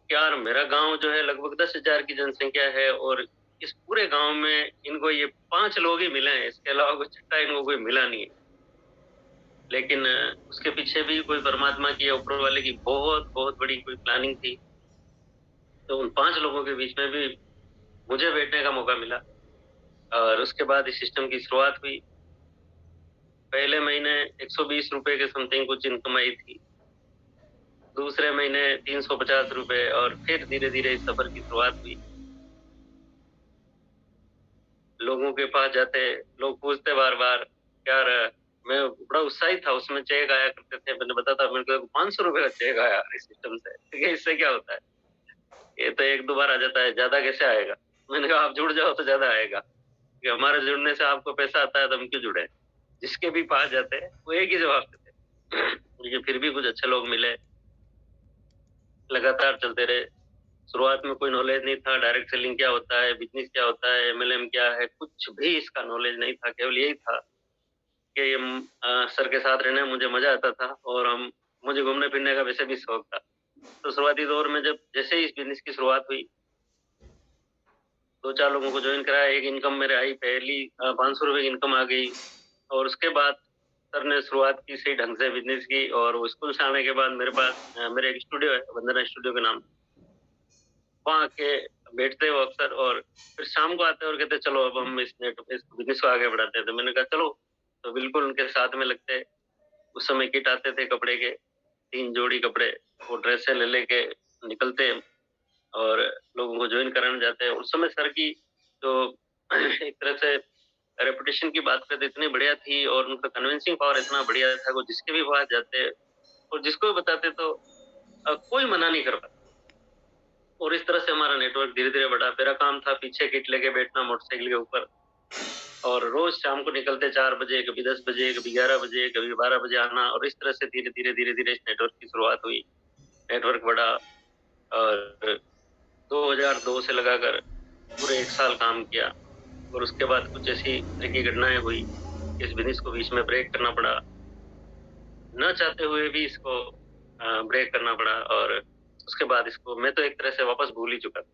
यार मेरा गाँव जो है लगभग 10,000 की जनसंख्या है और इस पूरे गाँव में इनको ये 5 लोग ही मिले हैं, इसके अलावा कोई छठा इनको कोई मिला नहीं है। लेकिन उसके पीछे भी कोई परमात्मा की या ऊपर वाले की बहुत बड़ी कोई प्लानिंग थी। तो उन 5 लोगों के बीच में भी मुझे बैठने का मौका मिला और उसके बाद इस सिस्टम की शुरुआत हुई। पहले महीने ₹120 के समथिंग कुछ इनकम आई थी। दूसरे महीने ₹350 और फिर धीरे-धीरे इस सफर की शुरुआत हुई। लोगों के पास जाते, लोग पूछते बार-बार, यार मैं बड़ा उत्साहित था, उसमें चेक आया करते थे, मैंने बताता मेरे को ₹500 का चेक आया इस सिस्टम से, ठीक है, इससे क्या होता है? ये तो 1-2 बार आ जाता है, ज़्यादा कैसे आएगा? मैंने कहा आप जुड़ जाओ तो ज़्यादा आएगा, कि हमारे जुड़ने से आपको पैसा आता है तो हम क्यों जुड़े? जिसके भी पास जाते हैं, वो एक ही जवाब देते हैं। लेकिन फिर भी कुछ अच्छे लोग मिले, लगातार चलते रहे। शुरुआत में कोई नॉलेज नहीं था, डायरेक्ट सेलिंग क्या होता है, बिज़नेस क्या होता है, एमएलएम क्या है, कुछ भी इसका नॉलेज नहीं था, केवल यही था कि सर के साथ रहने में मुझे मज़ा आता था और मुझे घूमने-फिरने का वैसे भी शौक था। तो शुरुआती दौर में जब जैसे ही इस बिज़नेस की शुरुआत हुई, 2-4 लोगों को जॉइन कराया, एक इनकम मेरे आई पहली ₹500 की इनकम आ गई और उसके बाद सर ने शुरुआत की सही ढंग से बिज़नेस की और वो स्कूल से आने के बाद मेरे पास मेरा एक स्टूडियो है, वंदना स्टूडियो के नाम। वहाँ आके बैठते वो अक्सर और फिर शाम को आते और कहते चलो अब हम इस बिज़नेस को आगे बढ़ाते हैं। तो मैंने कहा चलो, तो बिल्कुल उनके साथ में लगते। उस समय किट आते थे कपड़े के, 3 जोड़ी कपड़े, वो ड्रेसें ले लेके निकलते और लोगों को जॉइन कराने जाते। उस समय सर की जो एक तरह से रेपुटेशन की बात करें तो इतनी बढ़िया थी और उनका कन्विंसिंग पावर इतना बढ़िया था, वो जिसके भी पास जाते और जिसको भी बताते तो कोई मना नहीं कर पाता। और इस तरह से हमारा नेटवर्क धीरे-धीरे बढ़ा। मेरा काम था पीछे किट लेके बैठना मोटरसाइकिल के ऊपर और रोज़ शाम को निकलते 4 बजे, कभी 10 बजे, कभी 11 बजे, कभी 12 बजे आना और इस तरह से धीरे-धीरे इस नेटवर्क की शुरुआत हुई। नेटवर्क बढ़ा और 2002 से लगाकर पूरे 1 साल काम किया और उसके बाद कुछ ऐसी तरह की घटनाएँ हुई, इस बिज़नेस को बीच में ब्रेक करना पड़ा। ना चाहते हुए भी इसको ब्रेक करना पड़ा और उसके बाद इसको मैं तो एक तरह से वापस भूल ही चुका था।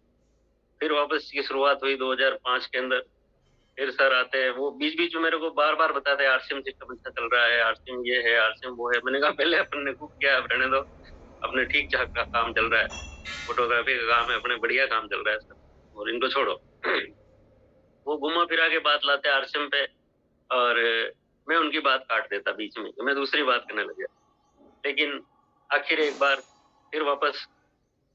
फिर वापस की शुरुआत हुई 2005 के अंदर, फिर सर आते हैं, वो बीच-बीच में मेरे को बार-बार बताते हैं आरसीएम सिस्टम अच्छा चल रहा है, आरसीएम ये है, आरसीएम वो है। मैंने कहा पहले अपन ने कुक किया अब रहने दो, अपने ठीक-ठाक का काम चल रहा है, फोटोग्राफी का काम है, अपने बढ़िया काम चल रहा है सर और इनको छोड़ो। वो घुमा-फिरा के बात लाते आरसीएम पे और मैं उनकी बात काट देता बीच में, मैं दूसरी बात करने लग गया। लेकिन आखिर एक बार फिर वापस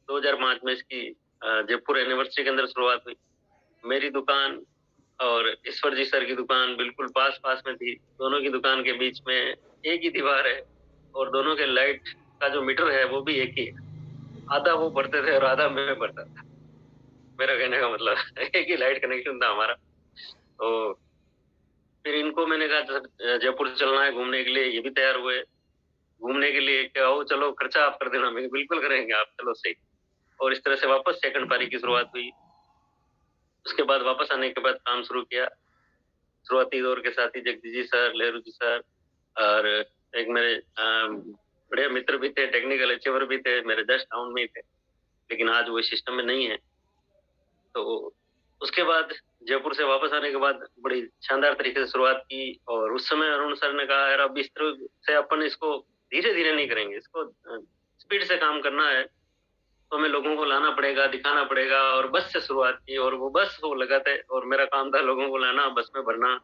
2005 में इसकी जयपुर यूनिवर्सिटी के अंदर शुरुआत हुई। मेरी दुकान और ईश्वर जी सर की दुकान बिल्कुल पास-पास में थी। दोनों की दुकान के बीच में एक ही दीवार है और दोनों के लाइट का जो मीटर है वो भी एक ही है। आधा वो भरते थे और आधा मैं भरता था। मेरा कहने का मतलब एक ही लाइट कनेक्शन था हमारा। तो फिर इनको मैंने कहा सर जयपुर चलना है घूमने के लिए, ये भी तैयार हुए। घूमने के लिए क्या आओ चलो खर्चा आप कर देना। मैं कहा बिल्कुल करेंगे आप, चलो सही। और इस तरह से वापस सेकंड पारी की शुरुआत हुई। उसके बाद वापस आने के बाद काम शुरू किया। शुरुआती दौर के साथी जगदीश जी सर, लेहरू जी सर और एक मेरे बड़े मित्र भी थे, टेक्निकल अचीवर भी थे, मेरे जस्ट टाउन में ही थे, लेकिन आज वो इस सिस्टम में नहीं है। तो उसके बाद जयपुर से वापस आने के बाद बड़ी शानदार तरीके से शुरुआत की और उस समय अरुण सर ने कहा यार अब इस तरह से अपन इसको धीरे-धीरे नहीं करेंगे, इसको स्पीड से काम करना है, तो हमें लोगों को लाना पड़ेगा, दिखाना पड़ेगा और बस से शुरुआत की और वो बस वो लगाते और मेरा काम था लोगों को लाना, बस में भरना।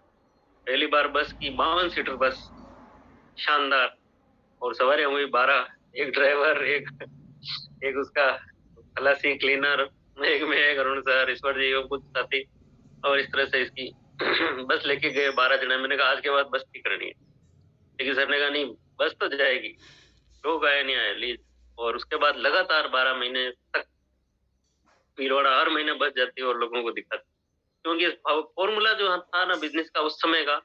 पहली बार बस की 52 सीटर बस, शानदार और सवारियाँ हुई 12, एक ड्राइवर, एक एक उसका खलासी, क्लीनर, एक मैं, एक अरुण सर, ईश्वर जी और कुछ साथी और इस तरह से इसकी बस लेके गए 12 जने। मैंने कहा आज के बाद बस नहीं करनी है। लेकिन सर ने कहा नहीं, बस तो जाएगी, लोग आए नहीं आए लीज और उसके बाद लगातार 12 महीने तक भीलवाड़ा हर महीने बस जाती है और लोगों को दिखाती। क्योंकि फॉर्मूला जो था ना बिज़नेस का उस समय का,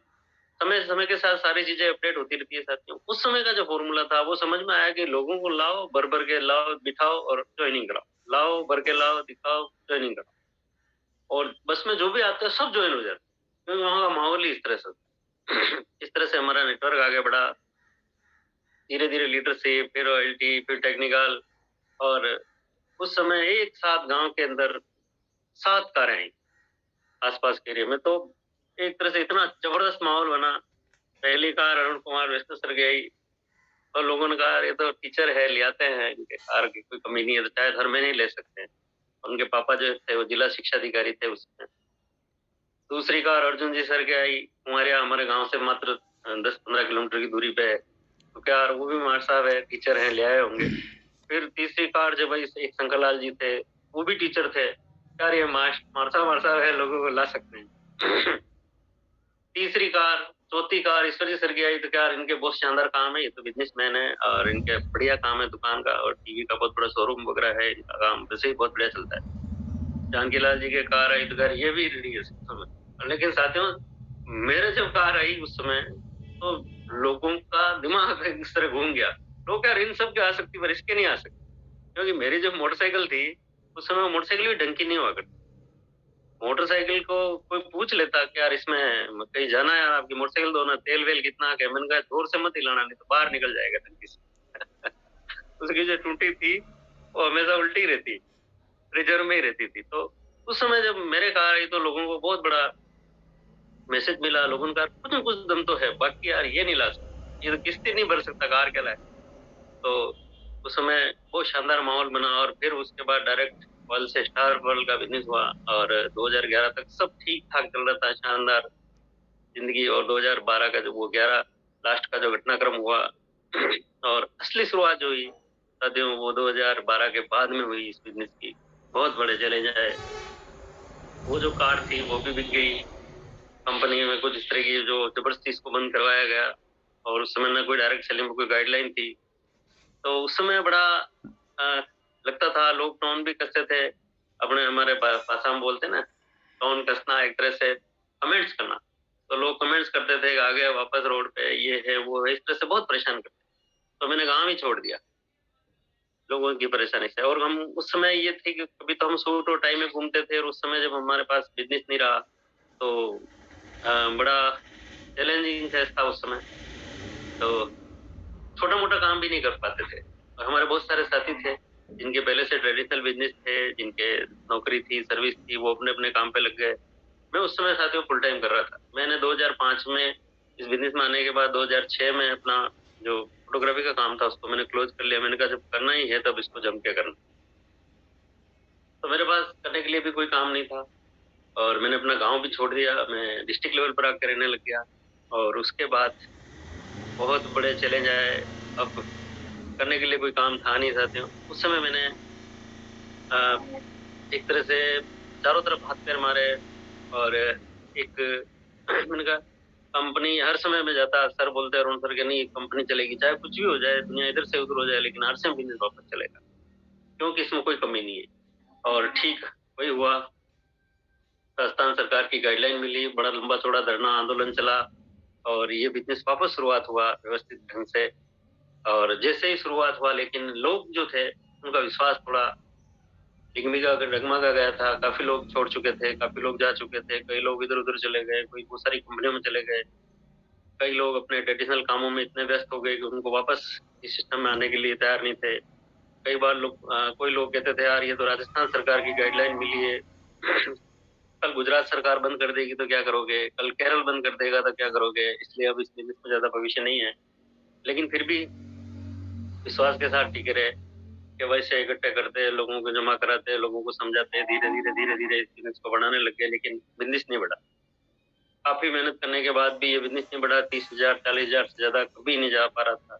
समय के साथ सारी चीज़ें अपडेट होती रहती है साथियों। उस समय का जो फॉर्मूला था वो समझ में आया कि लोगों को लाओ, भर-भर के लाओ, बिठाओ और जॉइनिंग कराओ। लाओ, भर के लाओ, दिखाओ, जॉइनिंग कराओ। और बस में जो भी आता है सब जॉइन हो जाते हैं। क्योंकि वहाँ का माहौल ही इस तरह से होता है। इस तरह से हमारा नेटवर्क आगे बढ़ा। धीरे-धीरे लीडरशिप, फिर रॉयल्टी, फिर टेक्निकल और उस समय एक साथ गांव के अंदर 7 कारें आई आसपास के एरिया में। तो एक तरह से इतना जबरदस्त माहौल बना। पहली कार अरुण कुमार वैष्णव सर की आई और लोगों ने कहा ये तो टीचर है, ले आते हैं, इनके कार की कोई कमी नहीं है, तो शायद हर महीने ही ले सकते हैं। उनके पापा जो थे वो जिला शिक्षा अधिकारी थे उसमें। दूसरी कार अर्जुन जी सर की आई, हमारे यहाँ हमारे गांव से मात्र 10-15 किलोमीटर की दूरी पे है। तो क्या यार वो भी मार साहब है, टीचर है, ले आए होंगे। फिर तीसरी कार जब भाई एक शंकर लाल जी थे, वो भी टीचर थे, यार ये मार साहब है, लोगों को ला सकते हैं। तीसरी कार, चौथी कार ईश्वर जी सर की आई, तो क्या यार इनके बहुत शानदार काम है, ये तो बिजनेसमैन है और इनके बढ़िया काम है दुकान का और टीवी का बहुत बड़ा शोरूम वगैरह है, इनका काम वैसे ही बहुत बढ़िया चलता है। जानकी लाल जी के कार आई तो यार ये भी रेडी है उस समय। लेकिन साथियों मेरे जब कार आई उस समय तो लोगों का दिमाग इस तरह घूम गया। लोग यार इन सब की आ सकती पर इसके नहीं आ सकते, क्योंकि मेरी जब मोटरसाइकिल थी उस समय मोटरसाइकिल भी ढंग की नहीं हुआ करती। मोटरसाइकिल को कोई पूछ लेता कि यार इसमें कहीं जाना है यार, आपकी मोटरसाइकिल दो ना, तेल वेल कितना है, मैंने कहा जोर से मत हिलाना नहीं तो बाहर निकल जाएगा टंकी से। उसकी जो टूटी थी वो हमेशा उल्टी रहती, रिजर्व में ही रहती थी। तो उस समय जब मेरे कार आई तो लोगों को बहुत बड़ा मैसेज मिला, लोगों ने कहा कुछ न कुछ दम तो है, बाकी यार ये नहीं ला सकता, ये तो किस्ती नहीं भर सकता, कार क्या लाए। तो उस समय बहुत शानदार माहौल बना और फिर उसके बाद डायरेक्ट वर्ल्ड से स्टार वर्ल्ड का बिजनेस हुआ और 2011 तक सब ठीक ठाक चल रहा था, शानदार जिंदगी। और 2012 का जो वो 11 लास्ट का जो घटनाक्रम हुआ और असली शुरुआत जो हुई सदियों वो 2012 के बाद में हुई इस बिजनेस की। बहुत बड़े चैलेंज आए, वो जो कार थी वो भी बिक गई कंपनी में, कुछ इस तरह की जो जबरदस्ती इसको बंद करवाया गया। और उस समय ना कोई डायरेक्ट सेलिंग में कोई गाइडलाइन थी, तो उस समय बड़ा आ, लगता था। लोग टोन भी कसते थे अपने, हमारे भाषा में बोलते ना, टोन कसना एक तरह से कमेंट्स करना। तो लोग कमेंट्स करते थे आ गए वापस रोड पे, ये है वो है, इस तरह से बहुत परेशान करते। तो मैंने गाँव ही छोड़ दिया लोगों की परेशानी से। और हम उस समय ये थे कि कभी तो हम सूट और टाई में घूमते थे और उस समय जब हमारे पास बिजनेस नहीं रहा तो बड़ा चैलेंजिंग फेस था उस समय। तो छोटा मोटा काम भी नहीं कर पाते थे और हमारे बहुत सारे साथी थे जिनके पहले से ट्रेडिशनल बिजनेस थे, जिनके नौकरी थी, सर्विस थी, वो अपने अपने काम पे लग गए। मैं उस समय साथियों फुल टाइम कर रहा था। मैंने 2005 में इस बिजनेस में आने के बाद 2006 में अपना जो फोटोग्राफी का काम था उसको मैंने क्लोज कर लिया। मैंने कहा जब करना ही है तब इसको जम के करना। तो मेरे पास करने के लिए भी कोई काम नहीं था और मैंने अपना गांव भी छोड़ दिया, मैं डिस्ट्रिक्ट लेवल पर आकर रहने लग गया। और उसके बाद बहुत बड़े चैलेंज आए। अब करने के लिए कोई काम था नहीं साथियों। उस समय मैंने एक तरह से चारों तरफ हाथ पैर मारे और एक मैंने कहा कंपनी, हर समय में जाता, सर बोलते हैं अरुण सर के नहीं कंपनी चलेगी चाहे कुछ भी हो जाए, दुनिया इधर से उधर हो जाए, लेकिन आरसीएम बिजनेस वापस चलेगा क्योंकि इसमें कोई कमी नहीं है। और ठीक वही हुआ। राजस्थान सरकार की गाइडलाइन मिली, बड़ा लंबा चौड़ा धरना आंदोलन चला और ये बिजनेस वापस शुरुआत हुआ व्यवस्थित ढंग से। और जैसे ही शुरुआत हुआ लेकिन लोग जो थे उनका विश्वास थोड़ा डिगमिगा डगमगा गया था। काफी लोग छोड़ चुके थे, काफी लोग जा चुके थे, कई लोग इधर उधर चले गए, कोई बहुत सारी कंपनियों में चले गए, कई लोग अपने ट्रेडिशनल कामों में इतने व्यस्त हो गए कि उनको वापस इस सिस्टम में आने के लिए तैयार नहीं थे। कई बार कोई लोग कहते थे यार ये तो राजस्थान सरकार की गाइडलाइन मिली है, कल गुजरात सरकार बंद कर देगी तो क्या करोगे, कल केरल बंद कर देगा तो क्या करोगे, इसलिए अब इस बिजनेस में ज्यादा भविष्य नहीं है। लेकिन फिर भी विश्वास के साथ टिके रहे, केवाईसी इकट्ठे करते, लोगों को जमा कराते, लोगों को समझाते, धीरे धीरे धीरे धीरे इस बिजनेस को बढ़ाने लग गए। लेकिन बिजनेस नहीं बढ़ा। काफी मेहनत करने के बाद भी ये बिजनेस नहीं बढ़ा। 30,000 40,000 से ज्यादा कभी नहीं जा पा रहा था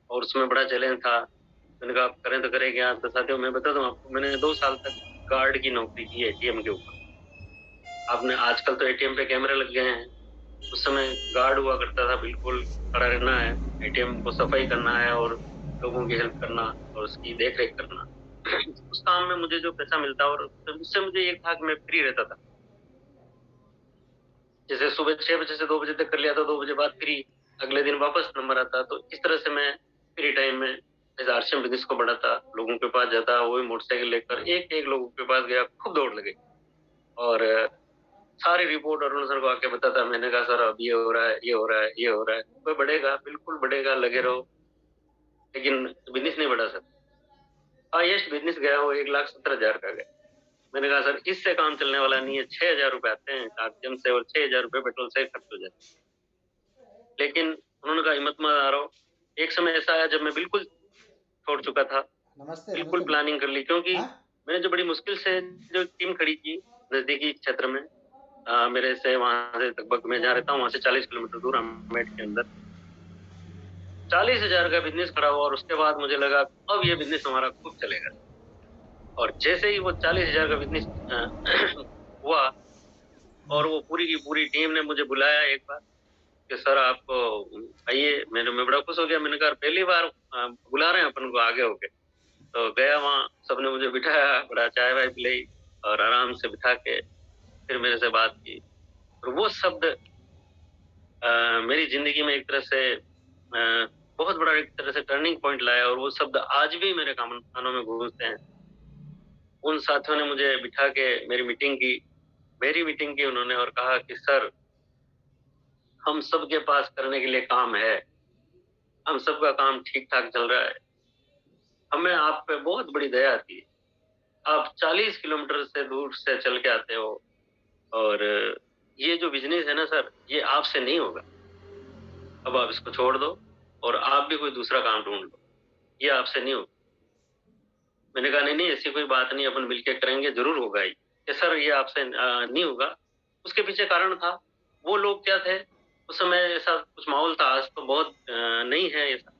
और उसमें बड़ा चैलेंज था। मैंने कहा आप करें तो करें क्या। तो साथियों मैं बता दूं आपको, मैंने 2 साल तक गार्ड की नौकरी की है एटीएम के ऊपर। आपने आजकल तो एटीएम पे कैमरे लग गए हैं, उस समय गार्ड हुआ करता था, बिल्कुल खड़ा रहना है, एटीएम को सफाई करना है और लोगों की हेल्प करना और उसकी देख रेख करना। उस काम में मुझे जो पैसा मिलता और उससे मुझे ये था कि मैं फ्री रहता था। जैसे सुबह 6 बजे से 2 बजे तक कर लिया था, 2 बजे बाद फ्री, अगले दिन वापस नंबर आता। तो इस तरह से मैं फ्री टाइम में इस आरसीएम बिजनेस को बढ़ाता, लोगों के पास जाता, वही मोटरसाइकिल लेकर एक एक लोगों के पास गया, खूब दौड़ लगे और सारी रिपोर्ट अरुण सर को आके बताता। मैंने कहा सर अब ये हो रहा है, ये हो रहा है, ये हो रहा है, कोई बढ़ेगा, बिल्कुल बढ़ेगा, लगे रहो। लेकिन बिजनेस नहीं बढ़ा सर। हाईएस्ट बिजनेस गया वो 1,70,000 का गया। मैंने कहा सर इससे काम चलने वाला नहीं है, 6,000 रुपए आते हैं माध्यम से और 6,000 रुपए पेट्रोल से खर्च हो जाते। लेकिन उन्होंने कहा हिम्मत मत हारो। एक समय ऐसा आया जब मैं बिल्कुल छोड़ चुका था, नमस्ते बिल्कुल नमस्ते। प्लानिंग कर ली, क्योंकि हाँ मैंने जो बड़ी मुश्किल से जो टीम खड़ी की नजदीकी क्षेत्र में, मेरे से वहां से लगभग मैं जहाँ रहता हूँ वहां से 40 किलोमीटर दूर अमेठ के अंदर 40,000 का बिजनेस खड़ा हुआ और उसके बाद मुझे लगा अब ये बिजनेस हमारा खूब चलेगा। और जैसे ही वो 40,000 का बिजनेस हुआ और वो पूरी की पूरी टीम ने मुझे बुलाया एक बार कि सर आप आइए। मैं बड़ा खुश हो गया। मैंने कहा पहली बार बुला रहे हैं अपन को आगे होके। तो गया वहाँ, सबने मुझे बिठाया, बड़ा चाय वाय पिलाई और आराम से बिठा के फिर मेरे से बात की। और वो शब्द मेरी जिंदगी में एक तरह से बहुत बड़ा एक तरह से टर्निंग पॉइंट लाया और वो शब्द आज भी मेरे कानों में गूंजते हैं। उन साथियों ने मुझे बिठा के मेरी मीटिंग की उन्होंने और कहा कि सर हम सबके पास करने के लिए काम है, हम सबका काम ठीक ठाक चल रहा है, हमें आप पे बहुत बड़ी दया आती है। आप 40 किलोमीटर से दूर से चल के आते हो और ये जो बिजनेस है ना सर, ये आपसे नहीं होगा। अब आप इसको छोड़ दो और आप भी कोई दूसरा काम ढूंढ लो, ये आपसे नहीं होगा। मैंने कहा नहीं नहीं ऐसी कोई बात नहीं, अपन मिलके करेंगे, जरूर होगा ही। कि सर ये आपसे नहीं होगा। उसके पीछे कारण था, वो लोग क्या थे, उस समय ऐसा कुछ माहौल था, आज तो बहुत नहीं है ऐसा।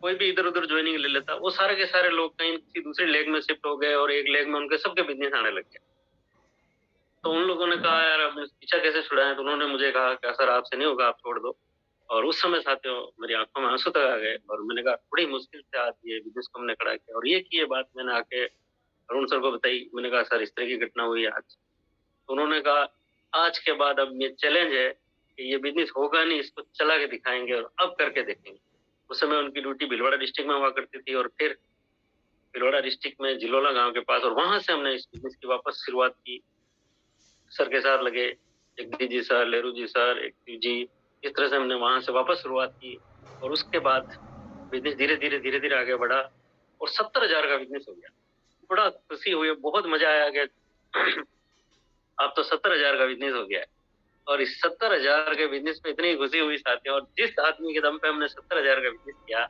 कोई भी इधर उधर ज्वाइनिंग ले लेता, वो सारे के सारे लोग कहीं किसी दूसरे लेग में शिफ्ट हो गए और एक लेग में उनके सबके बिजनेस आने लग गए। तो उन लोगों ने कहा यार अब पीछा कैसे छुड़ाएं, तो उन्होंने मुझे कहा कि सर आपसे नहीं होगा, आप छोड़ दो। और उस समय साथियों मेरी आंखों में आंसू तक आ गए और मैंने कहा बड़ी मुश्किल से आज ये बिजनेस को हमने खड़ा किया। और ये बात मैंने आके अरुण सर को बताई। मैंने कहा सर इस तरह की घटना हुई आज। तो उन्होंने कहा आज के बाद अब ये चैलेंज है कि ये बिजनेस होगा नहीं, इसको चला के दिखाएंगे और अब करके देखेंगे। उस समय उनकी ड्यूटी भीलवाड़ा डिस्ट्रिक्ट में हुआ करती थी और फिर भीलवाड़ा डिस्ट्रिक्ट में जिलोला गांव के पास, और वहां से हमने इस बिजनेस की वापस शुरुआत की। सर के साथ लगे, जगदीश जी सर, लेरू जी सर, एक जी, इस तरह से हमने वहां से वापस शुरुआत की। और उसके बाद बिजनेस धीरे धीरे आगे बढ़ा और 70,000 का बिजनेस हो गया। बड़ा खुशी हुई, बहुत मजा आया कि अब तो 70,000 का बिजनेस हो गया है। और इस 70,000 के बिजनेस पे इतनी खुशी हुई साथियों, और जिस आदमी के दम पे हमने 70,000 का बिजनेस किया,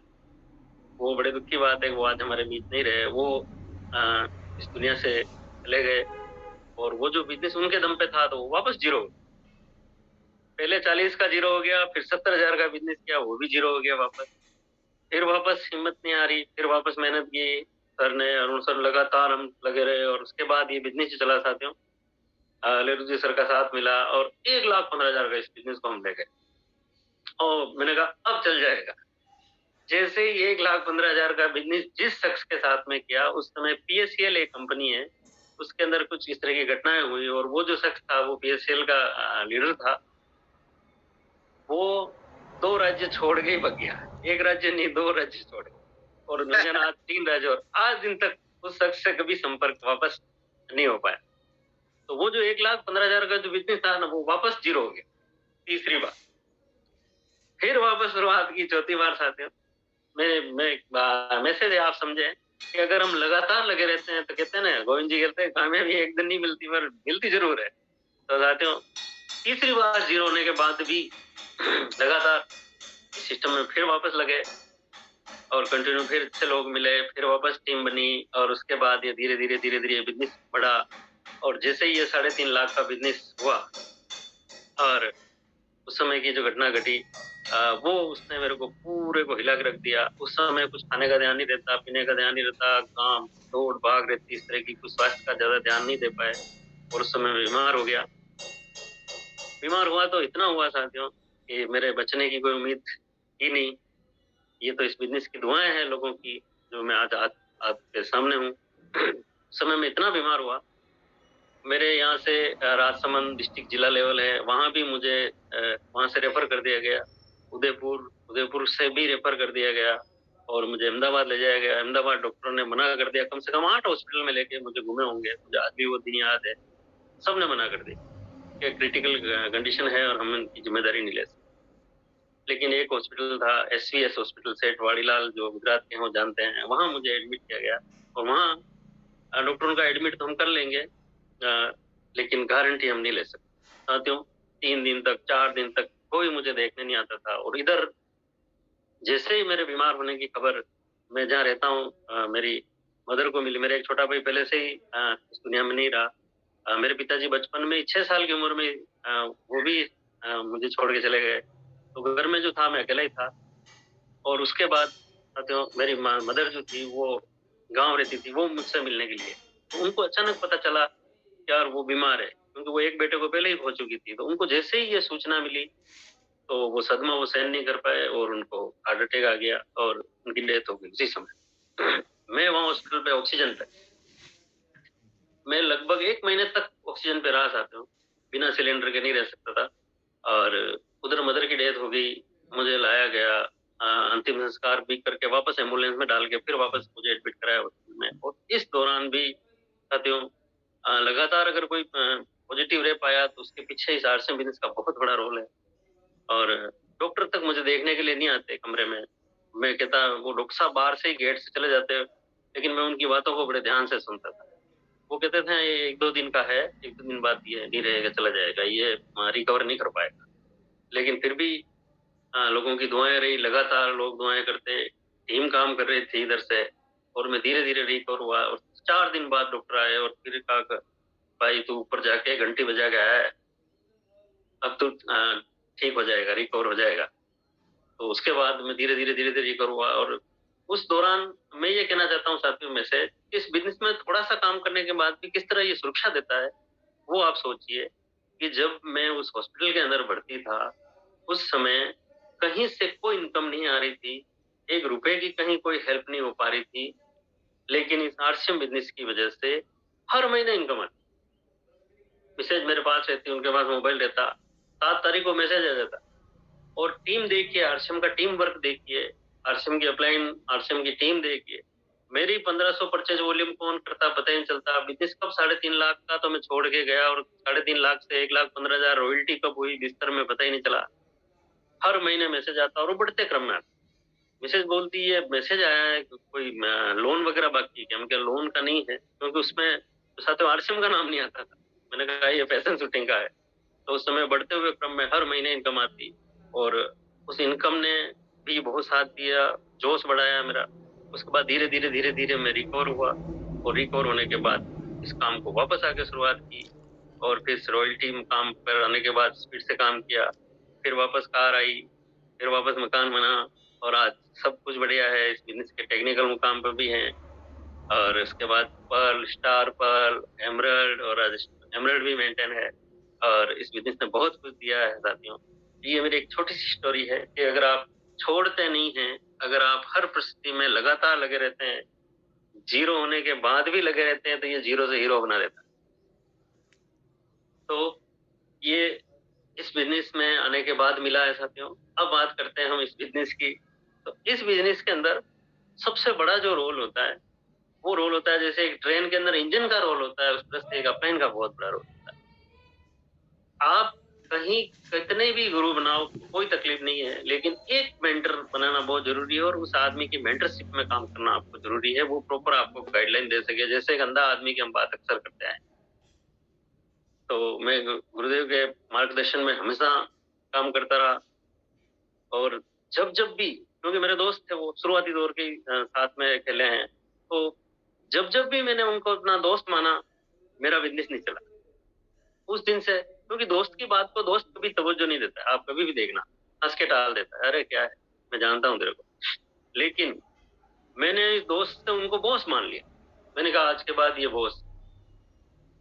वो बड़े दुख की बात है कि वो आज हमारे बीच नहीं रहे। वो इस दुनिया से चले गए। और वो जो बिजनेस उनके दम पे था तो वो वापस जीरो। पहले 40 का जीरो हो गया, फिर 70,000 का बिजनेस किया, वो भी जीरो हो गया वापस। फिर वापस हिम्मत नहीं आ रही, फिर वापस मेहनत की। सर ने, अरुण सर, लगातार हम लगे रहे और उसके बाद ये बिजनेस ही चला साथियों। लेरू जी सर का साथ मिला और 1,15,000 का इस बिजनेस को हम ले गए। और मैंने कहा अब चल जाएगा। जैसे ही 1,15,000 का बिजनेस जिस शख्स के साथ में किया, उस समय पीएससीएल एक कंपनी है, उसके अंदर कुछ इस तरह की घटनाएं हुई और वो जो शख्स था वो पीएससीएल का लीडर था। वो 2 राज्य छोड़ के ही भाग गया। 1 राज्य नहीं, 2 राज्य छोड़ के। और नौजवान आज 3 राज्य, और आज दिन तक उस शख्स से कभी संपर्क वापस नहीं हो पाया। तो वो जो 1,15,000 का जो बिजनेस था ना, वो वापस जीरो हो गया तीसरी बार। फिर वापस शुरुआत की चौथी बार साथियों। मैं मैसेज है, आप समझे कि अगर हम लगातार लगे रहते हैं तो कहते हैं ना, गोविंद जी कहते हैं कामयाबी एक दिन नहीं मिलती पर मिलती जरूर है। तो साथियों तीसरी बार जीरो होने के बाद भी लगातार सिस्टम में फिर वापस लगे और कंटिन्यू, फिर अच्छे लोग मिले, फिर वापस टीम बनी और उसके बाद ये धीरे धीरे बिजनेस बढ़ा। और जैसे ही ये 3.5 लाख का बिजनेस हुआ और उस समय की जो घटना घटी, वो उसने मेरे को पूरे को हिला के रख दिया। उस समय कुछ खाने का ध्यान नहीं रहता, पीने का ध्यान नहीं रहता, काम दौड़ भाग रहती, इस तरह की कुछ स्वास्थ्य का ज्यादा ध्यान नहीं दे पाए और उस समय बीमार हो गया। बीमार हुआ तो इतना हुआ साथियों कि मेरे बचने की कोई उम्मीद ही नहीं। ये तो इस बिजनेस की दुआएं हैं लोगों की, जो मैं आज आपके सामने हूँ। समय में इतना बीमार हुआ, मेरे यहाँ से राजसमंद डिस्ट्रिक्ट जिला लेवल है, वहां भी मुझे वहां से रेफर कर दिया गया। उदयपुर उदयपुर से भी रेफर कर दिया गया और मुझे अहमदाबाद ले जाया गया। अहमदाबाद डॉक्टरों ने मना कर दिया, कम से कम 8 हॉस्पिटल में लेके मुझे घूमे होंगे, मुझे आज भी वो दिन याद है। सबने मना कर दिया कि क्रिटिकल कंडीशन है और हम इनकी जिम्मेदारी नहीं ले सकते। लेकिन एक हॉस्पिटल था, एसवीएस हॉस्पिटल, सेठ वाड़ीलाल, जो गुजरात के हो जानते हैं, वहां मुझे एडमिट किया गया और वहाँ डॉक्टरों का एडमिट तो हम कर लेंगे, लेकिन गारंटी हम नहीं ले सकते। साथियों, 3 दिन तक 4 दिन तक कोई मुझे देखने नहीं आता था। और इधर जैसे ही मेरे बीमार होने की खबर मैं जहाँ रहता हूँ मेरी मदर को मिली। मेरा एक छोटा भाई पहले से ही इस दुनिया में नहीं रहा। मेरे पिताजी बचपन में 6 साल की उम्र में वो भी मुझे छोड़ के चले गए। तो घर में जो था मैं अकेला ही था। और उसके बाद साथियों मेरी मदर जो थी वो गांव रहती थी, वो मुझसे मिलने के लिए। तो उनको अचानक पता चला कि यार वो बीमार है, क्योंकि वो एक बेटे को पहले ही खो चुकी थी। तो उनको जैसे ही ये सूचना मिली तो वो सदमा वो सहन नहीं कर पाए और उनको हार्ट अटैक आ गया और उनकी डेथ हो गई उसी समय। मैं वहाँ हॉस्पिटल पे ऑक्सीजन पे, मैं लगभग 1 महीने तक ऑक्सीजन पे रहा साथियों, बिना सिलेंडर के नहीं रह सकता था। और उधर मदर की डेथ हो गई, मुझे लाया गया, अंतिम संस्कार भी करके वापस एम्बुलेंस में डाल के फिर वापस मुझे एडमिट कराया हॉस्पिटल में। और इस दौरान भी साथियों लगातार अगर कोई पॉजिटिव रह पाया तो उसके पीछे इस आरसीएम बिजनेस का बहुत बड़ा रोल है। और डॉक्टर तक मुझे देखने के लिए नहीं आते कमरे में। मैं कहता वो डॉक्टर साहब बाहर से ही गेट से चले जाते, लेकिन मैं उनकी बातों को बड़े ध्यान से सुनता था। वो कहते थे ये 1-2 दिन का है, 1-2 दिन बाद ये नहीं रहेगा, चला जाएगा, ये रिकवर नहीं कर पाएगा। लेकिन फिर भी लोगों की दुआएं रही, लगातार लोग दुआएं करते, टीम काम कर रही थी इधर से। और मैं धीरे धीरे रिकवर हुआ। और 4 दिन बाद डॉक्टर आए और फिर कहा कि, भाई तू ऊपर जाके घंटी बजा के आया है, अब तू ठीक हो जाएगा, रिकवर हो जाएगा। तो उसके बाद मैं धीरे धीरे रिकवर हुआ। और उस दौरान मैं ये कहना चाहता हूँ साथियों में से, इस बिजनेस में थोड़ा सा काम करने के बाद भी किस तरह ये सुरक्षा देता है, वो आप सोचिए कि जब मैं उस हॉस्पिटल के अंदर भर्ती था उस समय कहीं से कोई इनकम नहीं आ रही थी, 1 रुपए की कहीं कोई हेल्प नहीं हो पा रही थी। लेकिन इस आरसीएम बिजनेस की वजह से हर महीने इनकम आती। मैसेज मेरे पास रहती, उनके पास मोबाइल रहता, 7 तारीख को मैसेज आ जाता। और टीम देखिए, आरसीएम का टीम वर्क देखिए, आरसीएम की अपलाइन, आरसीएम की टीम देखिए। मेरी 1500 परचेज वॉल्यूम कौन करता पता ही नहीं चलता। बिजनेस कब 3.5 लाख का तो मैं छोड़ के गया और 3.5 लाख से 1,15,000 रॉयल्टी कब हुई बिस्तर में पता ही नहीं चला। हर महीने मैसेज आता और वो बढ़ते क्रम में आता। मिसेज बोलती है मैसेज आया है कोई लोन वगैरह बाकी है क्या? मैं क्या लोन का नहीं है, क्योंकि उसमें साथ में आरसीएम का नाम नहीं आता था। मैंने कहा ये फैशन शूटिंग का है। तो उस समय बढ़ते हुए क्रम में हर महीने इनकम आती और उस इनकम ने भी बहुत साथ दिया, जोश बढ़ाया मेरा। उसके बाद धीरे धीरे मैं रिकवर हुआ। और रिकवर होने के बाद इस काम को वापस आके शुरुआत की। और फिर रॉयल्टी में काम पर आने के बाद स्पीड से काम किया। फिर वापस कार आई, फिर वापस मकान बना। और आज सब कुछ बढ़िया है, इस बिजनेस के टेक्निकल मुकाम पर भी हैं। और उसके बाद पर्ल, स्टार पर्ल, एमरल्ड, और आज एमरल्ड भी मेंटेन है। और इस बिजनेस ने बहुत कुछ दिया है साथियों। ये मेरी एक छोटी सी स्टोरी है कि अगर आप छोड़ते नहीं हैं, अगर आप हर परिस्थिति में लगातार लगे रहते हैं, जीरो होने के बाद भी लगे रहते हैं, तो ये जीरो से हीरो बना देता है। तो ये इस बिजनेस में आने के बाद मिला है साथियों। अब बात करते हैं हम इस बिजनेस की। तो इस बिजनेस के अंदर सबसे बड़ा जो रोल होता है, वो रोल होता है जैसे एक ट्रेन के अंदर इंजन का रोल होता है, उस तरह से एक अपलाइन का बहुत बड़ा रोल होता है। आप कहीं कितने भी गुरु बनाओ कोई तकलीफ नहीं है, लेकिन एक मेंटर बनाना बहुत जरूरी है। और उस आदमी की मेंटरशिप में काम करना आपको जरूरी है, वो प्रॉपर आपको गाइडलाइन दे सके। जैसे एक अंधा आदमी की हम बात अक्सर करते हैं, तो मैं गुरुदेव के मार्गदर्शन में हमेशा काम करता रहा। और जब भी, क्योंकि मेरे दोस्त थे वो शुरुआती दौर के साथ में खेले हैं, तो जब भी मैंने उनको अपना दोस्त माना, मेरा बिजनेस नहीं चला उस दिन से। क्योंकि दोस्त की बात को दोस्त कभी तवज्जो नहीं देता है, आप कभी भी देखना, हंस के टाल देता है, अरे क्या है, मैं जानता हूँ तेरे को। लेकिन मैंने इस दोस्त से उनको बॉस मान लिया। मैंने कहा आज के बाद ये बॉस।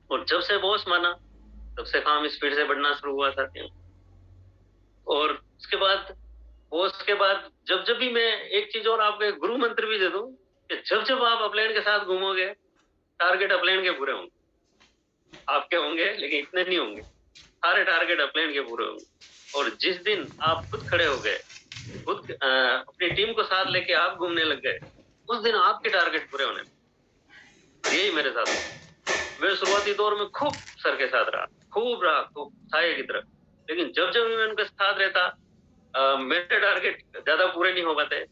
और जब से बॉस माना तब से काम स्पीड से बढ़ना शुरू हुआ था। और उसके बाद बॉस के बाद जब भी मैं एक चीज और आपको एक गुरु मंत्र भी दे दूं कि जब आप अपलैंड के साथ घूमोगे, टारगेट अपलैंड के पूरे होंगे। आपके होंगे लेकिन इतने नहीं होंगे, सारे टारगेट अपलैंड के पूरे होंगे। और जिस दिन आप खुद खड़े हो गए, खुद अपनी टीम को साथ लेके आप घूमने लग गए, उस दिन आपके टारगेट पूरे होने। यही मेरे साथ हुआ। मैं शुरुआती दौर में खूब सर के साथ रहा, खूब साये की तरह। लेकिन जब मैं उनके साथ रहता, मेरे टारगेट ज्यादा पूरे नहीं हो पाते।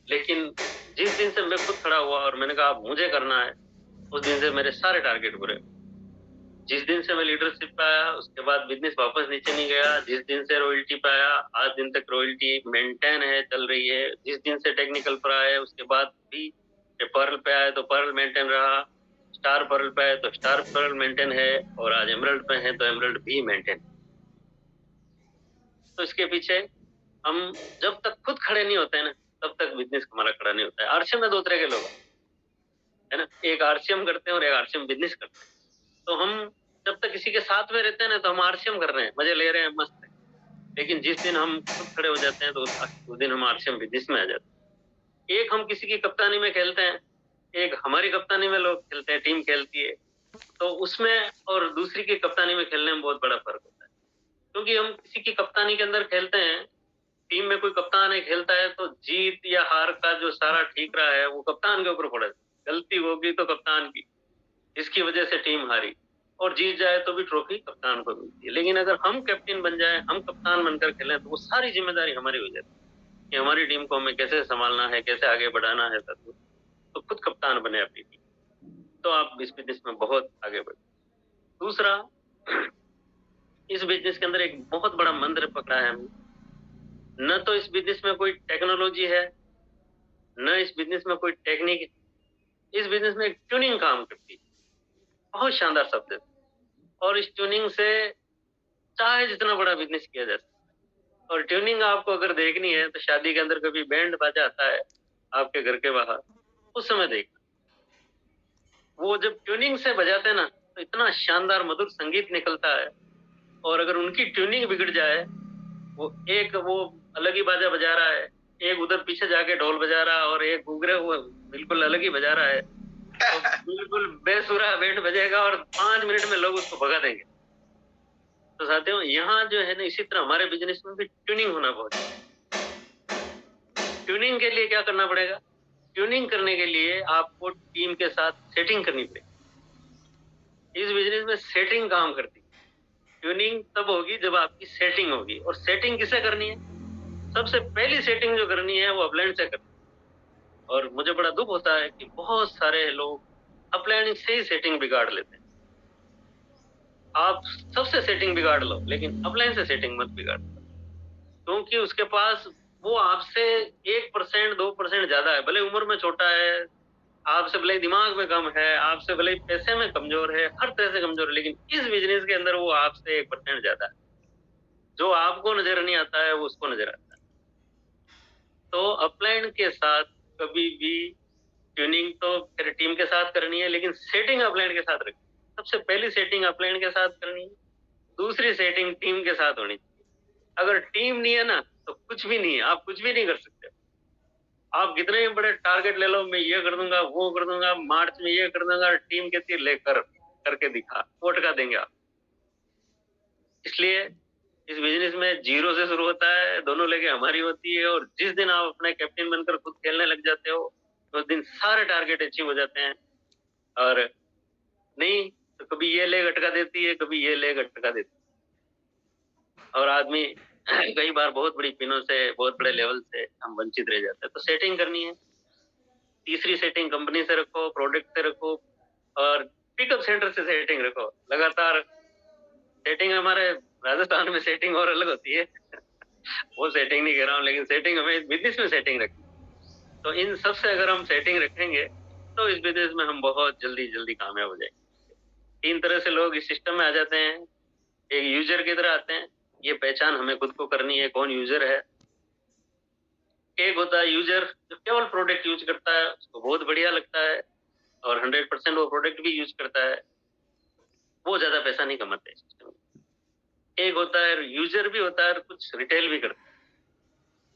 लेकिन जिस दिन से मैं खुद खड़ा हुआ और मैंने कहा अब मुझे करना है, उस दिन से मेरे सारे टारगेट पूरे। जिस दिन से मैं लीडरशिप पे आया, उसके बाद बिजनेस वापस नीचे नहीं गया। जिस दिन से रॉयल्टी पे आया, आज दिन तक रॉयल्टी मेंटेन है, चल रही है। जिस दिन से टेक्निकल पर आया, उसके बाद भी पर्ल पे आए तो पर्ल मेंटेन रहा, स्टार पर्ल पे आए तो स्टार पर्ल मेंटेन है, और आज एमरल्ड पे है तो एमरल्ड भी मेंटेन। तो इसके पीछे हम जब तक खुद खड़े नहीं होते हैं ना, तब तक बिजनेस हमारा खड़ा नहीं होता है। आरसीएम में दो तरह के लोग हैं, है ना, एक आरसीएम करते हैं और एक आरसीएम बिजनेस करते हैं। तो हम जब तक किसी के साथ में रहते हैं ना, तो हम आरसीएम कर रहे हैं, मजे ले रहे हैं, मस्त है। लेकिन जिस दिन हम खुद खड़े हो जाते हैं, तो उस दिन हम आरसीएम बिजनेस में आ जाते हैं। एक हम किसी की कप्तानी में खेलते हैं, एक हमारी कप्तानी में लोग खेलते हैं, टीम खेलती है। तो उसमें और दूसरी की कप्तानी में खेलने में बहुत बड़ा फर्क होता है। क्योंकि हम किसी की कप्तानी के अंदर खेलते हैं, टीम में कोई कप्तान है खेलता है, तो जीत या हार का जो सारा ठीक रहा है वो कप्तान के ऊपर पड़ा है। गलती होगी तो कप्तान की, इसकी वजह से टीम हारी, और जीत जाए तो भी ट्रॉफी कप्तान को मिलती है। लेकिन अगर हम कैप्टन बन जाए, हम कप्तान बनकर खेलें, तो वो सारी जिम्मेदारी हमारी हो जाती है कि हमारी टीम को हमें कैसे संभालना है, कैसे आगे बढ़ाना है। तो खुद कप्तान बने अपनी टीम, तो आप इस बिजनेस में बहुत आगे बढ़े। दूसरा, इस बिजनेस के अंदर एक बहुत बड़ा मंत्र पकड़ा है हमने। न तो इस बिजनेस में कोई टेक्नोलॉजी है, न इस बिजनेस में कोई टेक्निक है। इस बिजनेस में एक ट्यूनिंग काम करती है। बहुत शानदार शब्द है। और इस ट्यूनिंग से चाहे जितना बड़ा बिजनेस किया जा सकता है। और ट्यूनिंग आपको अगर देखनी है, तो शादी के अंदर कभी बैंड बाजा आता है आपके घर के बाहर, उस समय देखना। वो जब ट्यूनिंग से बजाते हैं ना, तो इतना शानदार मधुर संगीत निकलता है। और अगर उनकी ट्यूनिंग बिगड़ जाए, वो अलग ही बाजा बजा रहा है, एक उधर पीछे जाके ढोल बजा रहा है, और एक घूघरे वो बिल्कुल अलग ही बजा रहा है, तो बिल्कुल बेसुरा बैंड बजेगा और 5 मिनट में लोग उसको भगा देंगे। तो साथियों, यहाँ जो है ना, इसी तरह हमारे बिजनेस में भी ट्यूनिंग होना बहुत है। ट्यूनिंग के लिए क्या करना पड़ेगा? ट्यूनिंग करने के लिए आपको टीम के साथ सेटिंग करनी पड़ेगी। इस बिजनेस में सेटिंग काम करती है। ट्यूनिंग तब होगी जब आपकी सेटिंग होगी। और सेटिंग किसे करनी है? सबसे पहली सेटिंग जो करनी है वो अपलाइन से करनी है। और मुझे बड़ा दुख होता है कि बहुत सारे लोग अपलाइन से ही सेटिंग बिगाड़ लेते हैं। आप सबसे सेटिंग बिगाड़ लो, लेकिन अपलाइन से सेटिंग मत बिगाड़, क्योंकि उसके पास वो आपसे 1% 2% ज्यादा है। भले उम्र में छोटा है, आपसे भले दिमाग में कम है, आपसे भले पैसे में कमजोर है, हर तरह से कमजोर है, लेकिन इस बिजनेस के अंदर वो आपसे 1% ज्यादा है। जो आपको नजर नहीं आता है, वो उसको नजर आता है। तो अपलाइन के साथ कभी भी ट्यूनिंग तो फिर टीम के साथ करनी है, लेकिन सेटिंग अपलाइन के साथ रखनी। सबसे पहली सेटिंग अपलाइन के साथ करनी है, दूसरी सेटिंग टीम के साथ होनी चाहिए। अगर टीम नहीं है ना, तो कुछ भी नहीं है, आप कुछ भी नहीं कर सकते। आप कितने भी बड़े टारगेट ले लो, मैं ये कर दूंगा, वो कर दूंगा, मार्च में ये कर दूंगा, टीम कहती है लेकर करके दिखा, वो अटका देंगे आप। इसलिए इस बिजनेस में जीरो से शुरू होता है, दोनों लेके हमारी होती है। और जिस दिन आप अपने कैप्टन बनकर खुद खेलने लग जाते हो, तो उस दिन सारे टारगेट अचीव हो जाते हैं। और नहीं तो कभी ये लेग अटका देती है, कभी ये लेग अटका देती है, और आदमी कई बार बहुत बड़ी पिनों से, बहुत बड़े लेवल से हम वंचित रह जाते हैं। तो सेटिंग करनी है। तीसरी सेटिंग कंपनी से रखो, प्रोडक्ट से रखो, और पिकअप सेंटर से सेटिंग रखो लगातार। सेटिंग हमारे राजस्थान में सेटिंग और अलग होती है। वो सेटिंग नहीं कर रहा हूँ, लेकिन सेटिंग हमें बिजनेस में सेटिंग रखनी। तो इन सब से अगर हम सेटिंग रखेंगे, तो इस बिजनेस में हम बहुत जल्दी जल्दी कामयाब हो जाएंगे। 3 तरह से लोग इस सिस्टम में आ जाते हैं। एक यूजर की तरह आते हैं, ये पहचान हमें खुद को करनी है, कौन यूजर है। एक होता है यूजर जो केवल प्रोडक्ट यूज करता है, उसको बहुत बढ़िया लगता है और 100% वो प्रोडक्ट भी यूज करता है, वो ज्यादा पैसा नहीं कमाते सिस्टम में। एक होता है यूजर भी होता है और कुछ रिटेल भी करता है,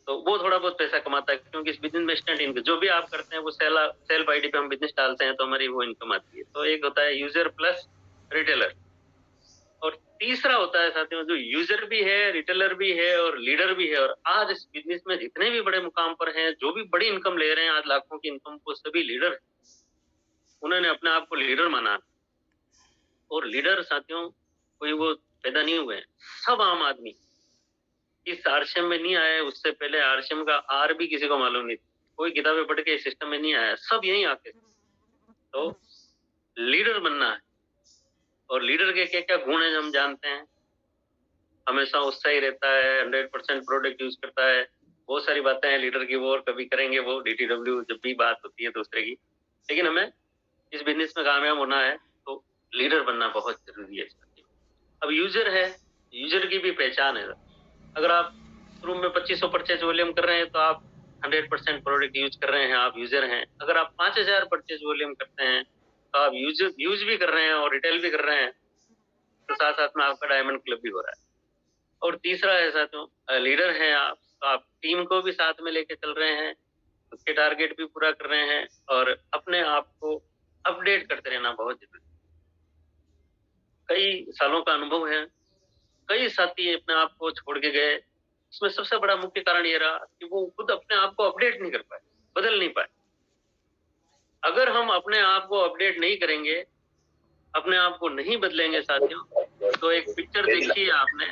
तो वो थोड़ा बहुत पैसा कमाता है, क्योंकि इस बिजनेस में इंस्टेंट इनकम जो भी आप करते हैं वो सेल्फ आईडी पे हम बिजनेस डालते हैं, तो हमारी वो इनकम आती है। तो एक होता है यूजर प्लस रिटेलर। और तीसरा होता है साथियों, जो यूजर भी है, रिटेलर भी है और लीडर भी है। और आज इस बिजनेस में जितने भी बड़े मुकाम पर हैं, जो भी बड़ी इनकम ले रहे हैं, आज लाखों की इनकम, को सभी लीडर, उन्होंने अपने आप को लीडर माना। और लीडर साथियों कोई वो पैदा नहीं हुए हैं, सब आम आदमी इस आरसीएम में नहीं आए। उससे पहले आरसीएम का आर भी किसी को मालूम नहीं, कोई किताबें पढ़ के सिस्टम में नहीं आया, सब यहीं आके। तो लीडर बनना है, और लीडर के क्या क्या गुण है हम जानते हैं। हमेशा उत्साही रहता है, 100% प्रोडक्ट यूज करता है, बहुत सारी बातें हैं लीडर की, वो और कभी करेंगे वो DTW जब भी बात होती है दूसरे की। लेकिन हमें इस बिजनेस में कामयाब होना है तो लीडर बनना बहुत जरूरी है। अब यूजर है, यूजर की भी पहचान है। अगर आप शुरू में 2500 परचेज वॉल्यूम कर रहे हैं तो आप 100% प्रोडक्ट यूज कर रहे हैं, आप यूजर हैं। अगर आप 5000 परचेज वॉल्यूम करते हैं तो आप यूज भी कर रहे हैं और रिटेल भी कर रहे हैं, तो साथ साथ में आपका डायमंड क्लब भी हो रहा है। और तीसरा है साथियों, लीडर हैं आप, तो आप टीम को भी साथ में लेके चल रहे हैं, उसके टारगेट भी पूरा कर रहे हैं, और अपने आप को अपडेट करते रहना बहुत जरूरी है। कई सालों का अनुभव है, कई साथी अपने आप को छोड़ के गए, इसमें सबसे बड़ा मुख्य कारण ये रहा कि वो खुद अपने आप को अपडेट नहीं कर पाए, बदल नहीं पाए। अगर हम अपने आप को अपडेट नहीं करेंगे, अपने आप को नहीं बदलेंगे साथियों, तो एक पिक्चर देखी है आपने,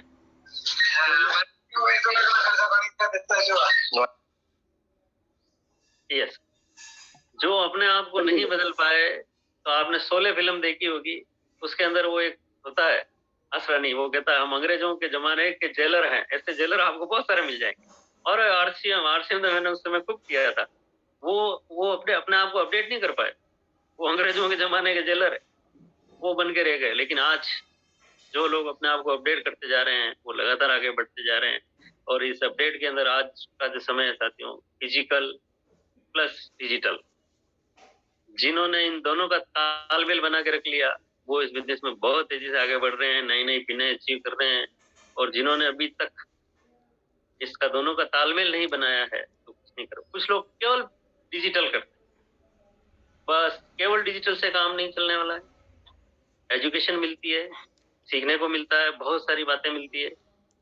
यस, जो अपने आप को नहीं बदल पाए, तो आपने शोले फिल्म देखी होगी, उसके अंदर वो एक होता है असरानी, वो कहता है हम अंग्रेजों के जमाने के जेलर हैं। ऐसे जेलर आपको बहुत सारे मिल जाएंगे। और आरसीएम तो मैंने उस समय खूब किया था। वो अपने आप को अपडेट नहीं कर पाए, वो अंग्रेजों के जमाने के जेलर है, वो बन के रह गए। लेकिन आज जो लोग अपने आप को अपडेट करते जा रहे हैं, वो लगातार आगे बढ़ते जा रहे हैं। और इस अपडेट के अंदर आज का जो समय है साथियों, फिजिकल प्लस डिजिटल, जिन्होंने इन दोनों का तालमेल बना के रख लिया, वो इस बिजनेस में बहुत तेजी से आगे बढ़ रहे हैं, नई नई पिनें अचीव कर रहे हैं। और जिन्होंने अभी तक इसका दोनों का तालमेल नहीं बनाया है, तो कुछ नहीं कर। कुछ लोग केवल डिजिटल करते हैं, बस केवल डिजिटल से काम नहीं चलने वाला है। एजुकेशन मिलती है, सीखने को मिलता है, बहुत सारी बातें मिलती है,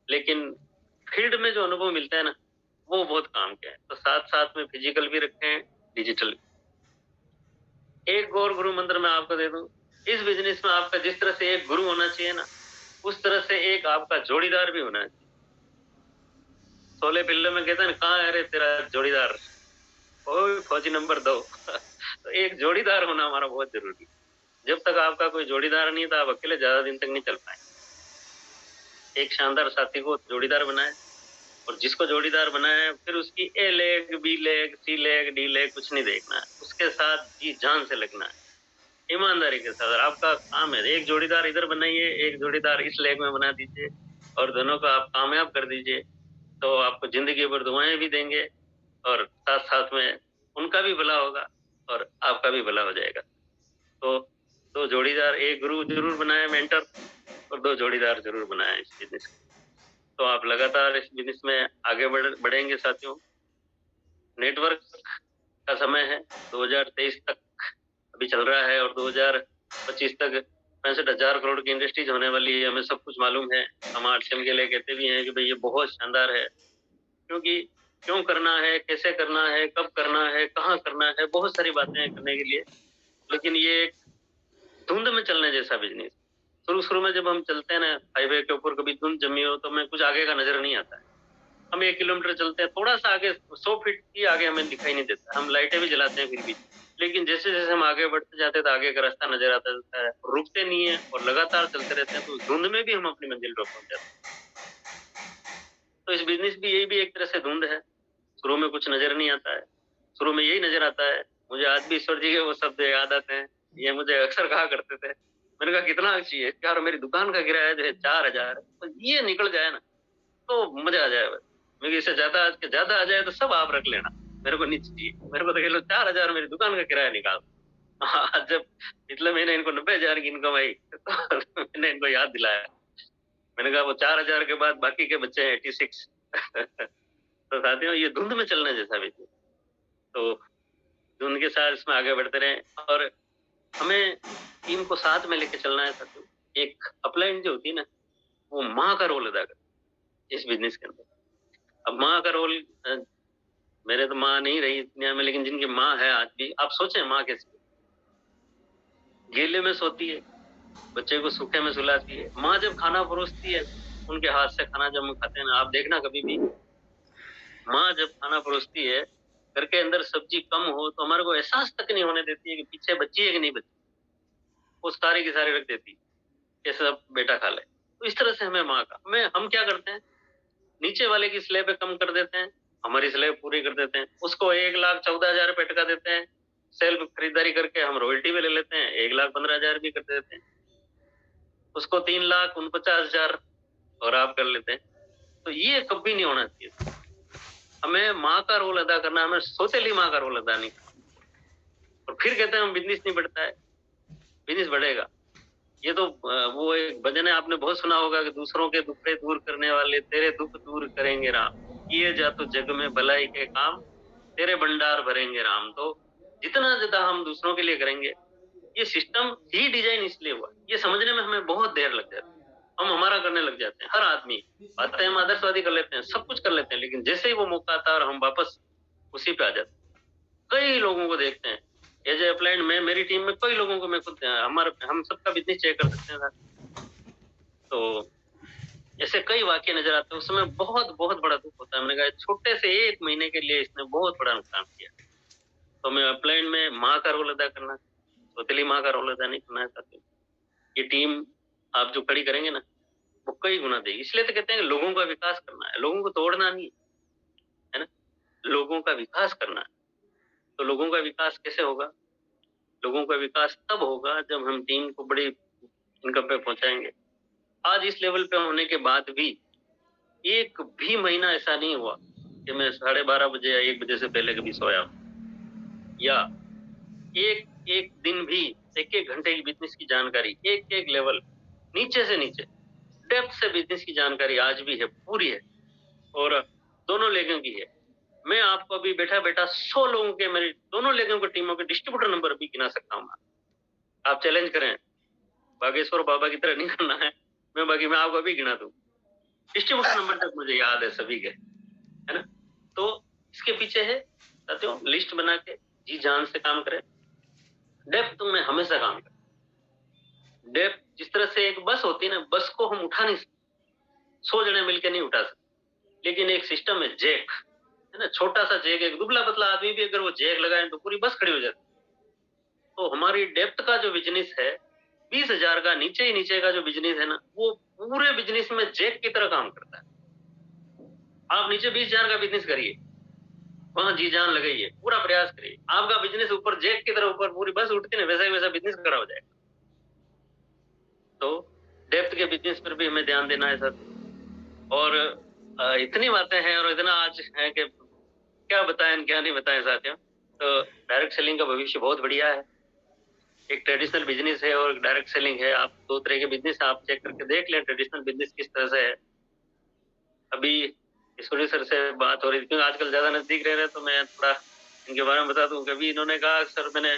लेकिन फील्ड में जो अनुभव मिलता है ना, वो बहुत काम का है। तो साथ साथ में फिजिकल भी रखे हैं, डिजिटल भी। एक और गुरु मंत्र मैं आपको दे दूं, इस बिजनेस में आपका जिस तरह से एक गुरु होना चाहिए ना, उस तरह से एक आपका जोड़ीदार भी होना चाहिए। शोले फिल्म में कहते हैं कहाँ है रे तेरा जोड़ीदार, ओ फौजी नंबर 2। तो एक जोड़ीदार होना हमारा बहुत जरूरी है। जब तक आपका कोई जोड़ीदार नहीं, तो आप अकेले ज्यादा दिन तक नहीं चल पाए। एक शानदार साथी को जोड़ीदार बनाए, और जिसको जोड़ीदार बनाए फिर उसकी ए लेग, बी लेग, सी लेग, डी लेग कुछ नहीं देखना है, उसके साथ जी जान से लगना है, ईमानदारी के साथ। आपका काम है, एक जोड़ीदार इधर बनाइए, एक जोड़ीदार इस लेग में बना दीजिए, और दोनों को आप कामयाब कर दीजिए, तो आपको जिंदगी भर दुआएं भी देंगे, और साथ साथ में उनका भी भला होगा और आपका भी भला हो जाएगा। तो दो जोड़ीदार, एक गुरु जरूर बनाए मेंटर, और दो जोड़ीदार जरूर बनाए इस बिजनेस में। तो आप लगातार इस बिजनेस में आगे बढ़ेंगे साथियों। नेटवर्क का समय है, 2023 तक अभी चल रहा है, और 2025 तक 65,000 करोड़ की इंडस्ट्रीज होने वाली है। हमें सब कुछ मालूम है। हम आरसीएम के लिए कहते भी हैं कि भाई ये बहुत शानदार है, क्योंकि क्यों करना है, कैसे करना है, कब करना है, कहाँ करना है, बहुत सारी बातें हैं करने के लिए। लेकिन ये एक धुंध में चलने जैसा बिजनेस। शुरू में जब हम चलते हैं ना हाईवे के ऊपर, कभी धुंध जमी हो तो हमें कुछ आगे का नजर नहीं आता है। हम 1 किलोमीटर चलते हैं, थोड़ा सा आगे 100 फीट की आगे हमें दिखाई नहीं देता। हम लाइटें भी जलाते हैं फिर भी, लेकिन जैसे जैसे हम आगे बढ़ते जाते हैं तो आगे का रास्ता नजर आता जाता है। रुकते नहीं है और लगातार चलते रहते हैं, तो धुंध में भी हम अपनी मंजिल पर पहुंच जाते हैं। तो इस बिजनेस भी यही भी एक तरह से धुंध है। शुरू में कुछ नजर नहीं आता है, शुरू में यही नजर आता है। मुझे आज भी ईश्वर जी के वो शब्द याद आते हैं, ये मुझे अक्सर कहा करते थे। मैंने कहा कितना चाहिए यार, मेरी दुकान का किराया जो है 4,000, तो ये निकल जाए ना तो मजा आ जाए। मेरे इससे ज्यादा आ जाए तो सब आप रख लेना, मेरे को नहीं चाहिए। मेरे को तो कह लो 4,000 मेरी दुकान का किराया निकाल। आज जब पिछले महीने इनको 90,000 की इनकम आई, तो मैंने इनको याद दिलाया। मैंने कहा वो 4,000 के बाद बाकी के बच्चे हैं 86। तो साथियों ये धुंध में चलने जैसा भी, तो धुंध के साथ इसमें आगे बढ़ते रहे, और हमें टीम को साथ में लेके चलना है साथियों। एक अपलाइन जो होती है ना, वो माँ का रोल अदा करती है इस बिजनेस के अंदर। अब माँ का रोल, मेरे तो माँ नहीं रही दुनिया में, लेकिन जिनकी माँ है आज भी, आप सोचें माँ कैसी गीले में सोती है, बच्चे को सूखे में सुलाती है। माँ जब खाना परोसती है, उनके हाथ से खाना जब हम खाते हैं ना, आप देखना कभी भी माँ जब खाना परोसती है, घर के अंदर सब्जी कम हो तो हमारे को एहसास तक नहीं होने देती है कि पीछे बच्ची है कि नहीं बच्ची, वो सारी की सारी रख देती है, ये सब बेटा खा ले। तो इस तरह से हमें माँ का, हम क्या करते हैं, नीचे वाले की स्लेब कम कर देते हैं, हमारी स्लेब पूरी कर देते हैं, उसको 1,14,000 रुपए टका देते हैं, सेल्फ खरीदारी करके हम रॉयल्टी में ले लेते हैं, 1,15,000 भी कर देते हैं, उसको 3,49,000 और आप कर लेते हैं। तो ये कभी नहीं होना चाहिए। हमें माँ का रोल अदा करना, हमें सौतेली माँ का रोल अदा नहीं करना। और फिर कहते हैं हम बिजनेस नहीं बढ़ता है, बिजनेस बढ़ेगा। ये तो वो एक भजन है, आपने बहुत सुना होगा कि दूसरों के दुखड़े दूर करने वाले तेरे दुख दूर करेंगे राम, किए जा तो जग में भलाई के काम, तेरे भंडार भरेंगे राम। तो जितना ज्यादा हम दूसरों के लिए करेंगे, ये सिस्टम ही डिजाइन इसलिए हुआ, ये समझने में हमें बहुत देर लग जाती है। हम हमारा करने लग जाते हैं, हर आदमी बातें हम आदर्शवादी कर लेते हैं, सब कुछ कर लेते हैं, लेकिन जैसे ही वो मौका आता है और हम वापस उसी पे आ जाते हैं। कई लोगों को देखते हैं एज ए अप्लाइड में, मेरी टीम में कई लोगों को मैं खुद हम सबका बिजनेस चेक कर सकते हैं। तो ऐसे कई वाक्य नजर आते हैं, उस समय बहुत बहुत बड़ा दुख होता है। मैंने कहा छोटे से 1 महीने के लिए इसने बहुत बड़ा नुकसान किया। तो मैं अप्लाइड में माँ का रोल अदा करना, सौतेली माँ का रोल अदा नहीं करना चाहती हूँ। ये टीम आप जो खड़ी करेंगे ना, वो कई गुना देगी। इसलिए तो कहते हैं कि लोगों का विकास करना है, लोगों को तोड़ना नहीं है ना, लोगों का विकास करना है। तो लोगों का विकास कैसे होगा? लोगों का विकास तब होगा जब हम टीम को बड़ी इनकम पे पहुंचाएंगे। आज इस लेवल पे होने के बाद भी एक भी महीना ऐसा नहीं हुआ कि मैं 12:30 बजे या 1 बजे से पहले कभी सोया, या एक दिन भी 1 घंटे की बिजनेस की जानकारी, एक लेवल नीचे से नीचे डेप्थ से बिजनेस की जानकारी आज भी है, पूरी है, और दोनों लेगों की है। मैं आपको अभी बैठा बैठा 100 लोगों के, मेरी दोनों लेगों की टीमों के डिस्ट्रीब्यूटर नंबर भी गिना सकता हूँ। आप चैलेंज करें, बागेश्वर बाबा की तरह नहीं करना है, मैं आपको अभी गिना दूं, डिस्ट्रीब्यूटर नंबर तक मुझे याद है सभी के, है ना। तो इसके पीछे है साथियों, लिस्ट बना के जी जान से काम करें, डेप्थ में हमेशा काम करें। डेप्थ जिस तरह से एक बस होती है ना, बस को हम उठा नहीं सकते, 100 जने मिलकर नहीं उठा सकते, लेकिन एक सिस्टम है जैक, है ना, छोटा सा जैक, एक दुबला पतला आदमी भी अगर वो जैक लगाए तो पूरी बस खड़ी हो जाती। तो हमारी डेप्थ का जो बिजनेस है, 20,000 का नीचे ही नीचे का जो बिजनेस है ना, वो पूरे बिजनेस में जैक की तरह काम करता है। आप नीचे 20,000 का बिजनेस करिए, वहां जी जान लगाइए, पूरा प्रयास करिए, आपका बिजनेस ऊपर जैक की तरह ऊपर पूरी बस उठती है, वैसा ही वैसा बिजनेस खड़ा हो जाएगा। तो डेप्थ के बिजनेस पर भी हमें ध्यान देना है सर। और इतनी बातें हैं और इतना आज है कि क्या बताएं क्या नहीं बताएं साथियों। तो डायरेक्ट सेलिंग का भविष्य बहुत बढ़िया है। एक ट्रेडिशनल बिजनेस है और डायरेक्ट सेलिंग है। आप 2 तरह के बिजनेस आप चेक करके देख लें, ट्रेडिशनल बिजनेस किस तरह से है। अभी ईश्वरी सर से बात हो रही थी, क्योंकि आजकल ज्यादा नजदीक रह रहे, तो मैं थोड़ा इनके बारे में बता दूं। कभी इन्होंने कहा सर मैंने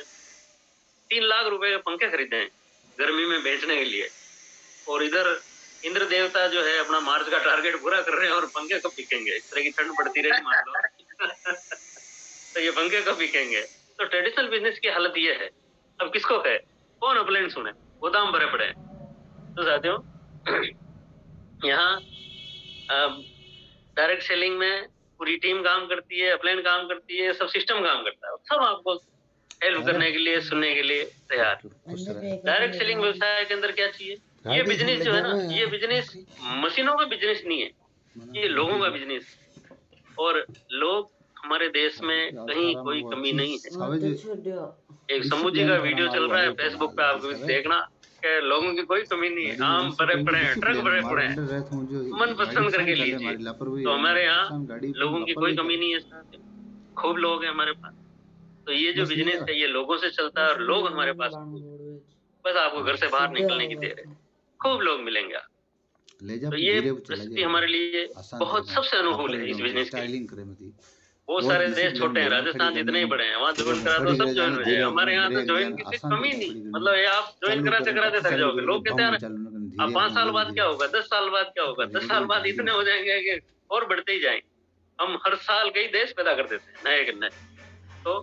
3 लाख रुपए के पंखे खरीदे हैं गर्मी में बेचने के लिए, और इधर इंद्र देवता जो है अपना मार्च का टारगेट पूरा कर रहे हैं और पंखे कब बिकेंगे, इस तरह की ठंड पड़ती रही मान लो तो ये पंखे कब बिकेंगे। तो ट्रेडिशनल बिजनेस की हालत ये है। अब किसको कहे, कौन अपलाइन सुने, गोदाम भरे पड़े हैं। तो साथियों यहाँ डायरेक्ट सेलिंग में पूरी टीम काम करती है, अपलाइन काम करती है, सब सिस्टम काम करता है, सब आपको हेल्प करने के लिए, सुनने के लिए तैयार। डायरेक्ट सेलिंग व्यवसाय के अंदर क्या चाहिए, ये बिजनेस जो है ना, ये बिजनेस मशीनों का बिजनेस नहीं है, ये लोगों का बिजनेस। और लोग हमारे देश में कहीं कोई कमी नहीं है। एक शंभू जी का वीडियो चल रहा है फेसबुक पे, आप देखना कि लोगों की कोई कमी नहीं है, आम भरे पड़े हैं, ट्रक भरे पड़े हैं, मन पसंद करके लीजिए। तो हमारे यहाँ लोगों की कोई कमी नहीं है, खूब लोग हैं हमारे पास। तो ये जो बिजनेस है ये लोगों से चलता है और लोग हमारे पास, बस आपको घर से बाहर निकलने की देर है, खूब लोग मिलेंगे। तो ये परिस्थिति हमारे लिए बहुत सबसे अनुकूल है इस बिजनेस के लिए। बहुत सारे देश छोटे हैं, राजस्थान जितने ही बड़े हैं, वहाँ ज्वाइन करा दो सब ज्वाइन हो जाए। हमारे यहाँ तो ज्वाइन की कमी नहीं, मतलब ये आप ज्वाइन कराते कराते थक जाओगे। लोग कहते हैं ना अब 5 साल बाद क्या होगा, 10 साल बाद क्या होगा, 10 साल बाद इतने हो जाएंगे कि और बढ़ते ही जाएंगे। हम हर साल कई देश पैदा कर देते हैं नए के नए। तो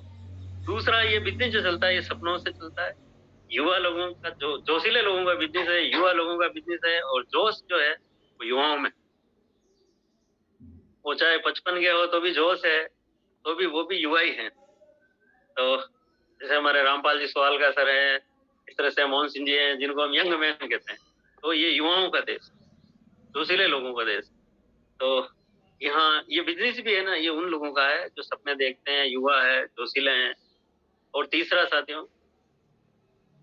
दूसरा ये बिजनेस जो चलता है ये सपनों से चलता है, युवा लोगों का, जो जोशीले लोगों का बिजनेस है, युवा लोगों का बिजनेस है। और जोश जो है वो युवाओं में, वो चाहे 55 के हो तो भी जोश है, तो भी वो भी युवा ही हैं। तो जैसे हमारे रामपाल जी सोहालका सर हैं, इस तरह से मोहन सिंह जी हैं, जिनको हम यंग मैन कहते हैं। तो ये युवाओं का देश, जोशीले लोगों का देश। तो यहाँ ये बिजनेस भी है ना, ये उन लोगों का है जो सपने देखते हैं, युवा है, जोशीले हैं। और तीसरा साथियों,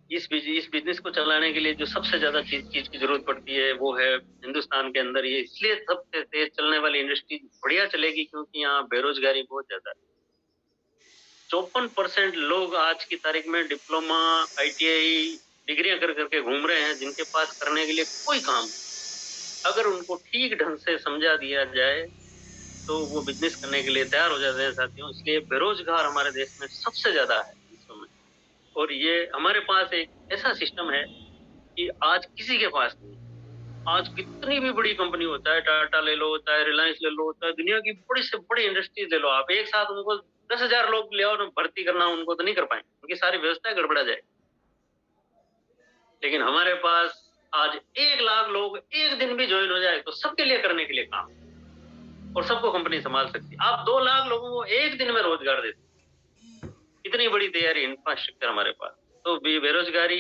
इस बिजनेस को चलाने के लिए जो सबसे ज्यादा चीज की जरूरत पड़ती है वो है हिंदुस्तान के अंदर, ये इसलिए सबसे तेज चलने वाली इंडस्ट्री बढ़िया चलेगी क्योंकि यहाँ बेरोजगारी बहुत ज्यादा है। 54% लोग आज की तारीख में डिप्लोमा, ITI डिग्रियां कर करके घूम रहे हैं, जिनके पास करने के लिए कोई काम। अगर उनको ठीक ढंग से समझा दिया जाए तो वो बिजनेस करने के लिए तैयार हो जाते हैं साथियों। इसलिए बेरोजगार हमारे देश में सबसे ज्यादा है इस समय। और ये हमारे पास एक ऐसा सिस्टम है कि आज किसी के पास नहीं। आज कितनी भी बड़ी कंपनी हो, चाहे टाटा ले लो, चाहे रिलायंस ले लो, चाहे दुनिया की बड़ी से बड़ी इंडस्ट्रीज ले लो, आप एक साथ उनको 10,000 लोग ले आओ ना भर्ती करना, उनको तो नहीं कर पाएंगे, उनकी सारी व्यवस्था गड़बड़ा जाए। लेकिन हमारे पास आज 1 लाख लोग एक दिन भी ज्वाइन हो जाए तो सबके लिए करने के लिए काम, और सबको कंपनी संभाल सकती है। आप 2 लाख लोगों को एक दिन में रोजगार देते, इतनी बड़ी तैयारी इंफ्रास्ट्रक्चर हमारे पास। तो बेरोजगारी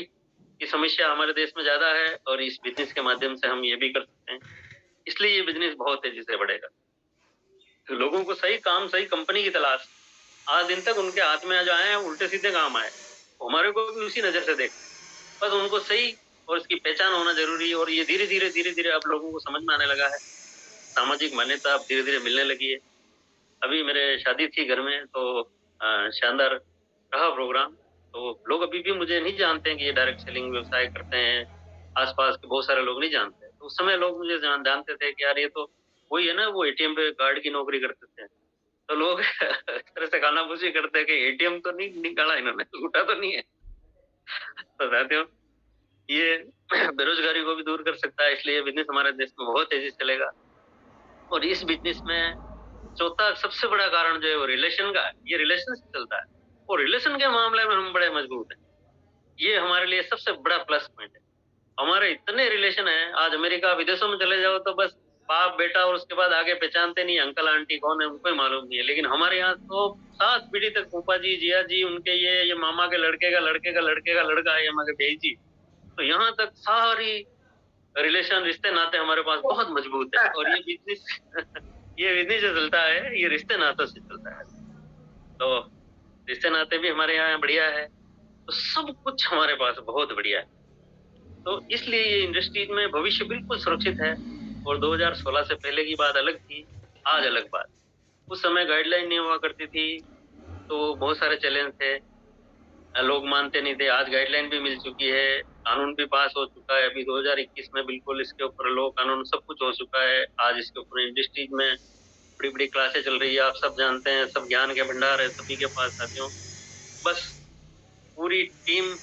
की समस्या हमारे देश में ज्यादा है, और इस बिजनेस के माध्यम से हम ये भी कर सकते हैं। इसलिए ये बिजनेस बहुत तेजी से बढ़ेगा। तो लोगों को सही काम, सही कंपनी की तलाश, आज दिन तक उनके हाथ में जो आए हैं उल्टे सीधे काम आए, हमारे को भी उसी नजर से देख, बस उनको सही और इसकी पहचान होना जरूरी है। और ये धीरे धीरे अब लोगों को समझ में आने लगा है, सामाजिक मान्यता अब धीरे धीरे मिलने लगी है। अभी मेरे शादी थी घर में, तो शानदार रहा प्रोग्राम। तो लोग अभी भी मुझे नहीं जानते हैं कि ये डायरेक्ट सेलिंग व्यवसाय करते हैं, आसपास के बहुत सारे लोग नहीं जानते। तो उस समय लोग मुझे जानते थे कि यार ये तो वही है ना, वो ATM पे गार्ड की नौकरी करते थे। तो लोग इस तरह से खानापूसी करते हैं कि ATM तो नहीं निकाला इन्होंने, लूटा तो नहीं है। तो साथियों, ये बेरोजगारी को भी दूर कर सकता है, इसलिए बिजनेस हमारे देश में बहुत तेजी से चलेगा। और इस बिजनेस में चौथा सबसे बड़ा कारण जो है वो रिलेशन का है। ये रिलेशन से चलता है, और रिलेशन के मामले में हम बड़े मजबूत हैं। ये हमारे लिए सबसे बड़ा प्लस पॉइंट है। हमारे इतने रिलेशन है, आज अमेरिका विदेशों में चले जाओ तो बस बाप बेटा, और उसके बाद आगे पहचानते नहीं, अंकल आंटी कौन है उनको ही मालूम नहीं है। लेकिन हमारे यहाँ तो 7 पीढ़ी तक फूफा जी, जिया जी, उनके ये मामा के लड़के का लड़के का लड़के का लड़का है, हमारे भाई जी। तो यहाँ तक सारी रिलेशन, रिश्ते नाते हमारे पास बहुत मजबूत है। और ये बिजनेस ये बिजनेस जो चलता है ये रिश्ते नातों से चलता है। तो रिश्ते नाते भी हमारे यहाँ बढ़िया है, तो सब कुछ हमारे पास बहुत बढ़िया है। तो इसलिए ये इंडस्ट्रीज में भविष्य बिल्कुल सुरक्षित है। और 2016 से पहले की बात अलग थी, आज अलग बात। उस समय गाइडलाइन नहीं हुआ करती थी, तो बहुत सारे चैलेंज थे, लोग मानते नहीं थे। आज गाइडलाइन भी मिल चुकी है, कानून भी पास हो चुका है। अभी 2021 में बिल्कुल इसके ऊपर लॉ कानून सब कुछ हो चुका है। आज इसके ऊपर इंडस्ट्रीज में बड़ी बड़ी क्लासें चल रही है, आप सब जानते हैं, सब ज्ञान के भंडार है सभी के पास साथियों। बस पूरी टीम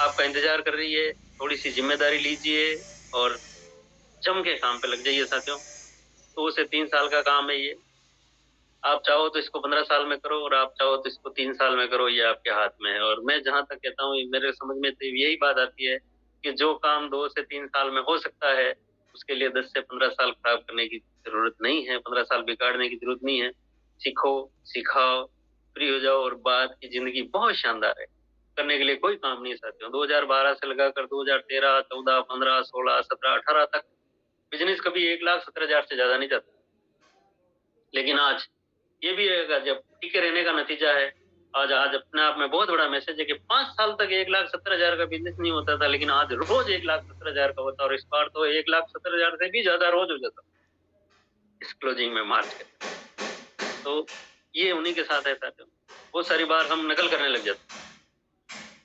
आपका इंतजार कर रही है, थोड़ी सी जिम्मेदारी लीजिए और जम के काम पे लग जाइए साथियों। 2 से 3 साल का काम है ये। आप चाहो तो इसको 15 साल में करो, और आप चाहो तो इसको 3 साल में करो, ये आपके हाथ में है। और मैं जहां तक कहता हूँ, मेरे समझ में तो यही बात आती है कि जो काम 2 से 3 साल में हो सकता है, उसके लिए 10 से 15 साल खराब करने की जरूरत नहीं है, 15 साल बिगाड़ने की जरूरत नहीं है। सीखो, सिखाओ, फ्री हो जाओ, और बाद की जिंदगी बहुत शानदार है। करने के लिए कोई काम नहीं साथियों। 2012 से लगाकर 2013, 14, 15, 16, 17, 18 तक बिजनेस कभी 1,70,000 से ज्यादा नहीं जाता। लेकिन आज ये भी है, जब टिके रहने का नतीजा है। आज आज अपने आप में बहुत बड़ा मैसेज है कि 5 साल तक 1,70,000 का बिजनेस नहीं होता था, लेकिन आज रोज 1,70,000 का होता है। और इस बार तो 1,70,000 से भी ज्यादा रोज हो जाता इस क्लोजिंग में मार्च के। तो ये उन्हीं के साथ है साथियों। बहुत सारी बार हम नकल करने लग जाते हैं,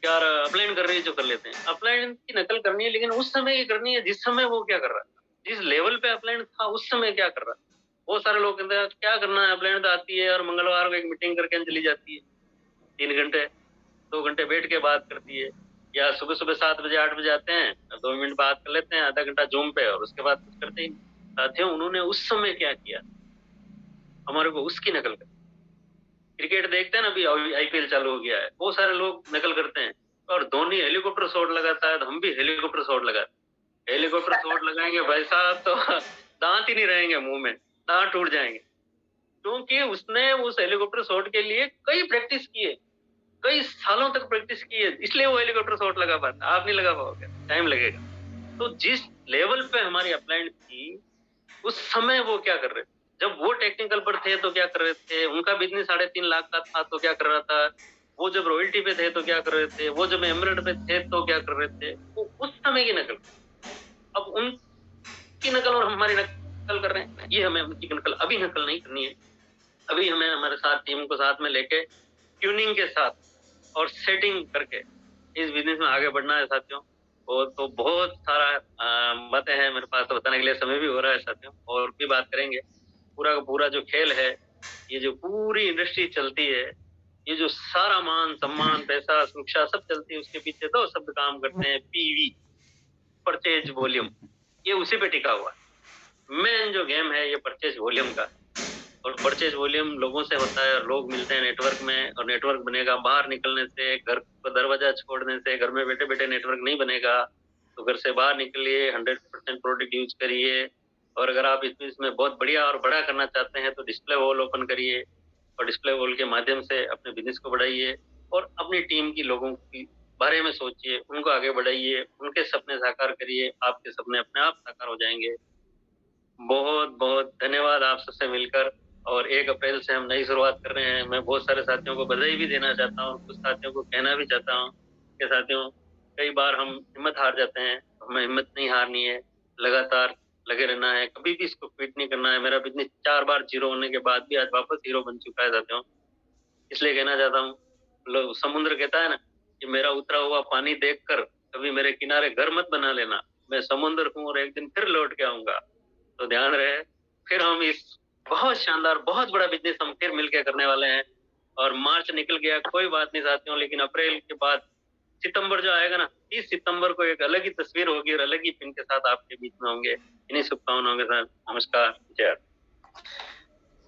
यार अपलाइन कर रही है जो कर लेते हैं। अपलाइन की नकल करनी है, लेकिन उस समय ये करनी है जिस समय वो क्या कर रहा था, जिस लेवल पे अपलाइन था उस समय क्या कर रहा था। बहुत सारे लोग कहते हैं क्या करना है, अपलाइन तो आती है और मंगलवार को एक मीटिंग करके चली जाती है, 3 घंटे 2 घंटे बैठ के बात करती है। या सुबह सुबह 7 बजे 8 बजे आते हैं, 2 मिनट बात कर लेते हैं, आधा घंटा जूम पे, और उसके बाद कुछ करते ही नहीं। साथियों, उन्होंने उस समय क्या किया, हमारे को उसकी नकल कर। क्रिकेट देखते हैं ना, अभी IPL चालू हो गया है, बहुत सारे लोग नकल करते हैं। और धोनी हेलीकॉप्टर शॉट लगाता है तो हम भी हेलीकॉप्टर शॉट लगाते हैं। हेलीकॉप्टर शॉट लगाएंगे भाई साहब तो दांत ही नहीं रहेंगे मुंह में, दांत टूट जाएंगे। क्योंकि उसने उस हेलीकॉप्टर शॉट के लिए कई प्रैक्टिस की है, कई सालों तक प्रैक्टिस की है, इसलिए वो हेलीकॉप्टर शॉट लगा पाता। आप नहीं लगा पाओगे, टाइम लगेगा। तो जिस लेवल पे हमारी अपलाइड थी, उस समय वो क्या कर रहे थे? जब वो टेक्निकल पर थे तो क्या कर रहे थे? उनका बिजनेस 3.5 लाख का था तो क्या कर रहा था? वो जब रॉयल्टी पे थे तो क्या कर रहे थे? वो जब एमरेट पे थे तो क्या कर रहे थे? वो उस समय की नकल। अब उनकी नकल और हमारी नकल कर रहे हैं। ये हमें उनकी नकल अभी नकल नहीं करनी है। अभी हमें हमारे साथ टीम को साथ में लेके ट्यूनिंग के साथ और सेटिंग करके इस बिजनेस में आगे बढ़ना है साथियों। और तो बहुत सारा बातें हैं मेरे पास, तो बताने के लिए समय भी हो रहा है साथियों, और भी बात करेंगे। पूरा का पूरा जो खेल है, ये जो पूरी इंडस्ट्री चलती है, ये जो सारा मान सम्मान पैसा सुरक्षा सब चलती है, उसके पीछे तो शब्द काम करते हैं, पीवी, परचेज वॉल्यूम। ये उसी पे टिका हुआ है। मेन जो गेम है ये परचेज वॉल्यूम का, और परचेज वॉल्यूम लोगों से होता है, लोग मिलते हैं नेटवर्क में, और नेटवर्क बनेगा बाहर निकलने से, घर का दरवाजा छोड़ने से। घर में बैठे बैठे नेटवर्क नहीं बनेगा, तो घर से बाहर निकलिए, 100% प्रोडक्ट यूज करिए। और अगर आप इसमें बहुत बढ़िया और बड़ा करना चाहते हैं तो डिस्प्ले वॉल ओपन करिए, और डिस्प्ले वॉल के माध्यम से अपने बिजनेस को बढ़ाइए, और अपनी टीम की लोगों की बारे में सोचिए, उनको आगे बढ़ाइए, उनके सपने साकार करिए, आपके सपने अपने आप साकार हो जाएंगे। बहुत बहुत धन्यवाद आप सबसे मिलकर। और 1 अप्रैल से हम नई शुरुआत कर रहे हैं। मैं बहुत सारे साथियों को बधाई भी देना चाहता हूँ, कुछ साथियों को कहना भी चाहता हूँ कि साथियों, कई बार हम हिम्मत हार जाते हैं, हमें हिम्मत नहीं हारनी है, लगातार लगे रहना है, कभी भी इसको क्विट नहीं करना है। मेरा बिजनेस 4 बार जीरो होने के बाद भी आज वापस हीरो बन चुका है साथियों। इसलिए कहना चाहता हूँ, समुद्र कहता है ना कि मेरा उतरा हुआ पानी देखकर कभी मेरे किनारे घर मत बना लेना, मैं समुद्र हूँ और एक दिन फिर लौट के आऊंगा। तो ध्यान रहे, फिर हम इस बहुत शानदार बहुत बड़ा बिजनेस हम फिर मिलकर करने वाले हैं। और मार्च निकल गया, कोई बात नहीं साथियों, लेकिन अप्रैल के बाद सितंबर जो आएगा ना, 30 सितंबर को एक अलग ही तस्वीर होगी और अलग ही पिन के साथ आपके बीच में होंगे। इन्हीं शुभकामनाओं के साथ नमस्कार, जय।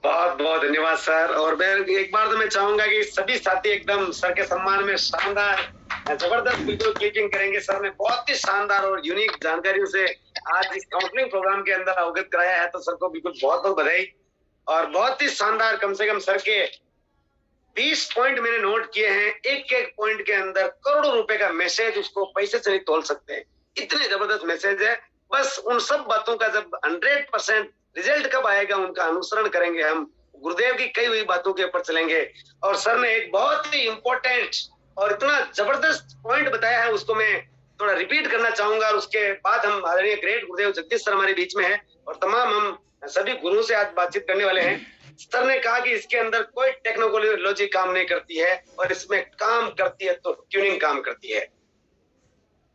बहुत बहुत धन्यवाद सर। और मैं एक बार तो मैं चाहूंगा कि सभी साथी एकदम सर के सम्मान में शानदार जबरदस्त बिल्कुल क्लिकिंग करेंगे। सर ने बहुत ही शानदार और यूनिक जानकारियों से आज इस काउंसलिंग प्रोग्राम के अंदर अवगत कराया है, तो सर को बिल्कुल बहुत बहुत बधाई। और बहुत ही शानदार, कम से कम सर के 20 पॉइंट मैंने नोट किए हैं। एक एक पॉइंट के अंदर करोड़ों रुपए का मैसेज, उसको पैसे से नहीं तोल सकते, इतने जबरदस्त मैसेज है। बस उन सब बातों का जब 100% रिजल्ट कब आएगा उनका अनुसरण करेंगे हम, गुरुदेव की कई हुई बातों के ऊपर चलेंगे। और सर ने एक बहुत ही इंपॉर्टेंट और इतना जबरदस्त पॉइंट बताया है, उसको मैं थोड़ा रिपीट करना चाहूंगा। और उसके बाद हम आदरणीय ग्रेट गुरुदेव जगदीश सर हमारे बीच में है, और तमाम हम सभी गुरुओं से आज बातचीत करने वाले हैं। सर ने कहा कि इसके अंदर कोई टेक्नोलॉजी काम नहीं करती है, और इसमें काम करती है तो ट्यूनिंग काम करती है।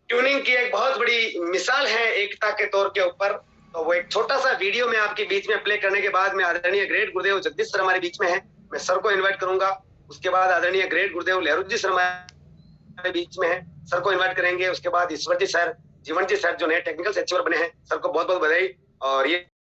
ट्यूनिंग की एक बहुत बड़ी मिसाल है एकता के तौर के ऊपर। तो वो एक छोटा सा वीडियो में आपके बीच में प्ले करने के बाद में आदरणीय ग्रेट गुरुदेव जगदीश सर हमारे बीच में है, मैं सर को इनवाइट करूंगा। उसके बाद आदरणीय ग्रेट गुरुदेव लहरू जी सर हमारे बीच में है, सर को इन्वाइट करेंगे। उसके बाद ईश्वर जी सर, जीवन जी सर जो नए टेक्निकल अचीवर बने हैं, सर को बहुत बहुत बधाई। और ये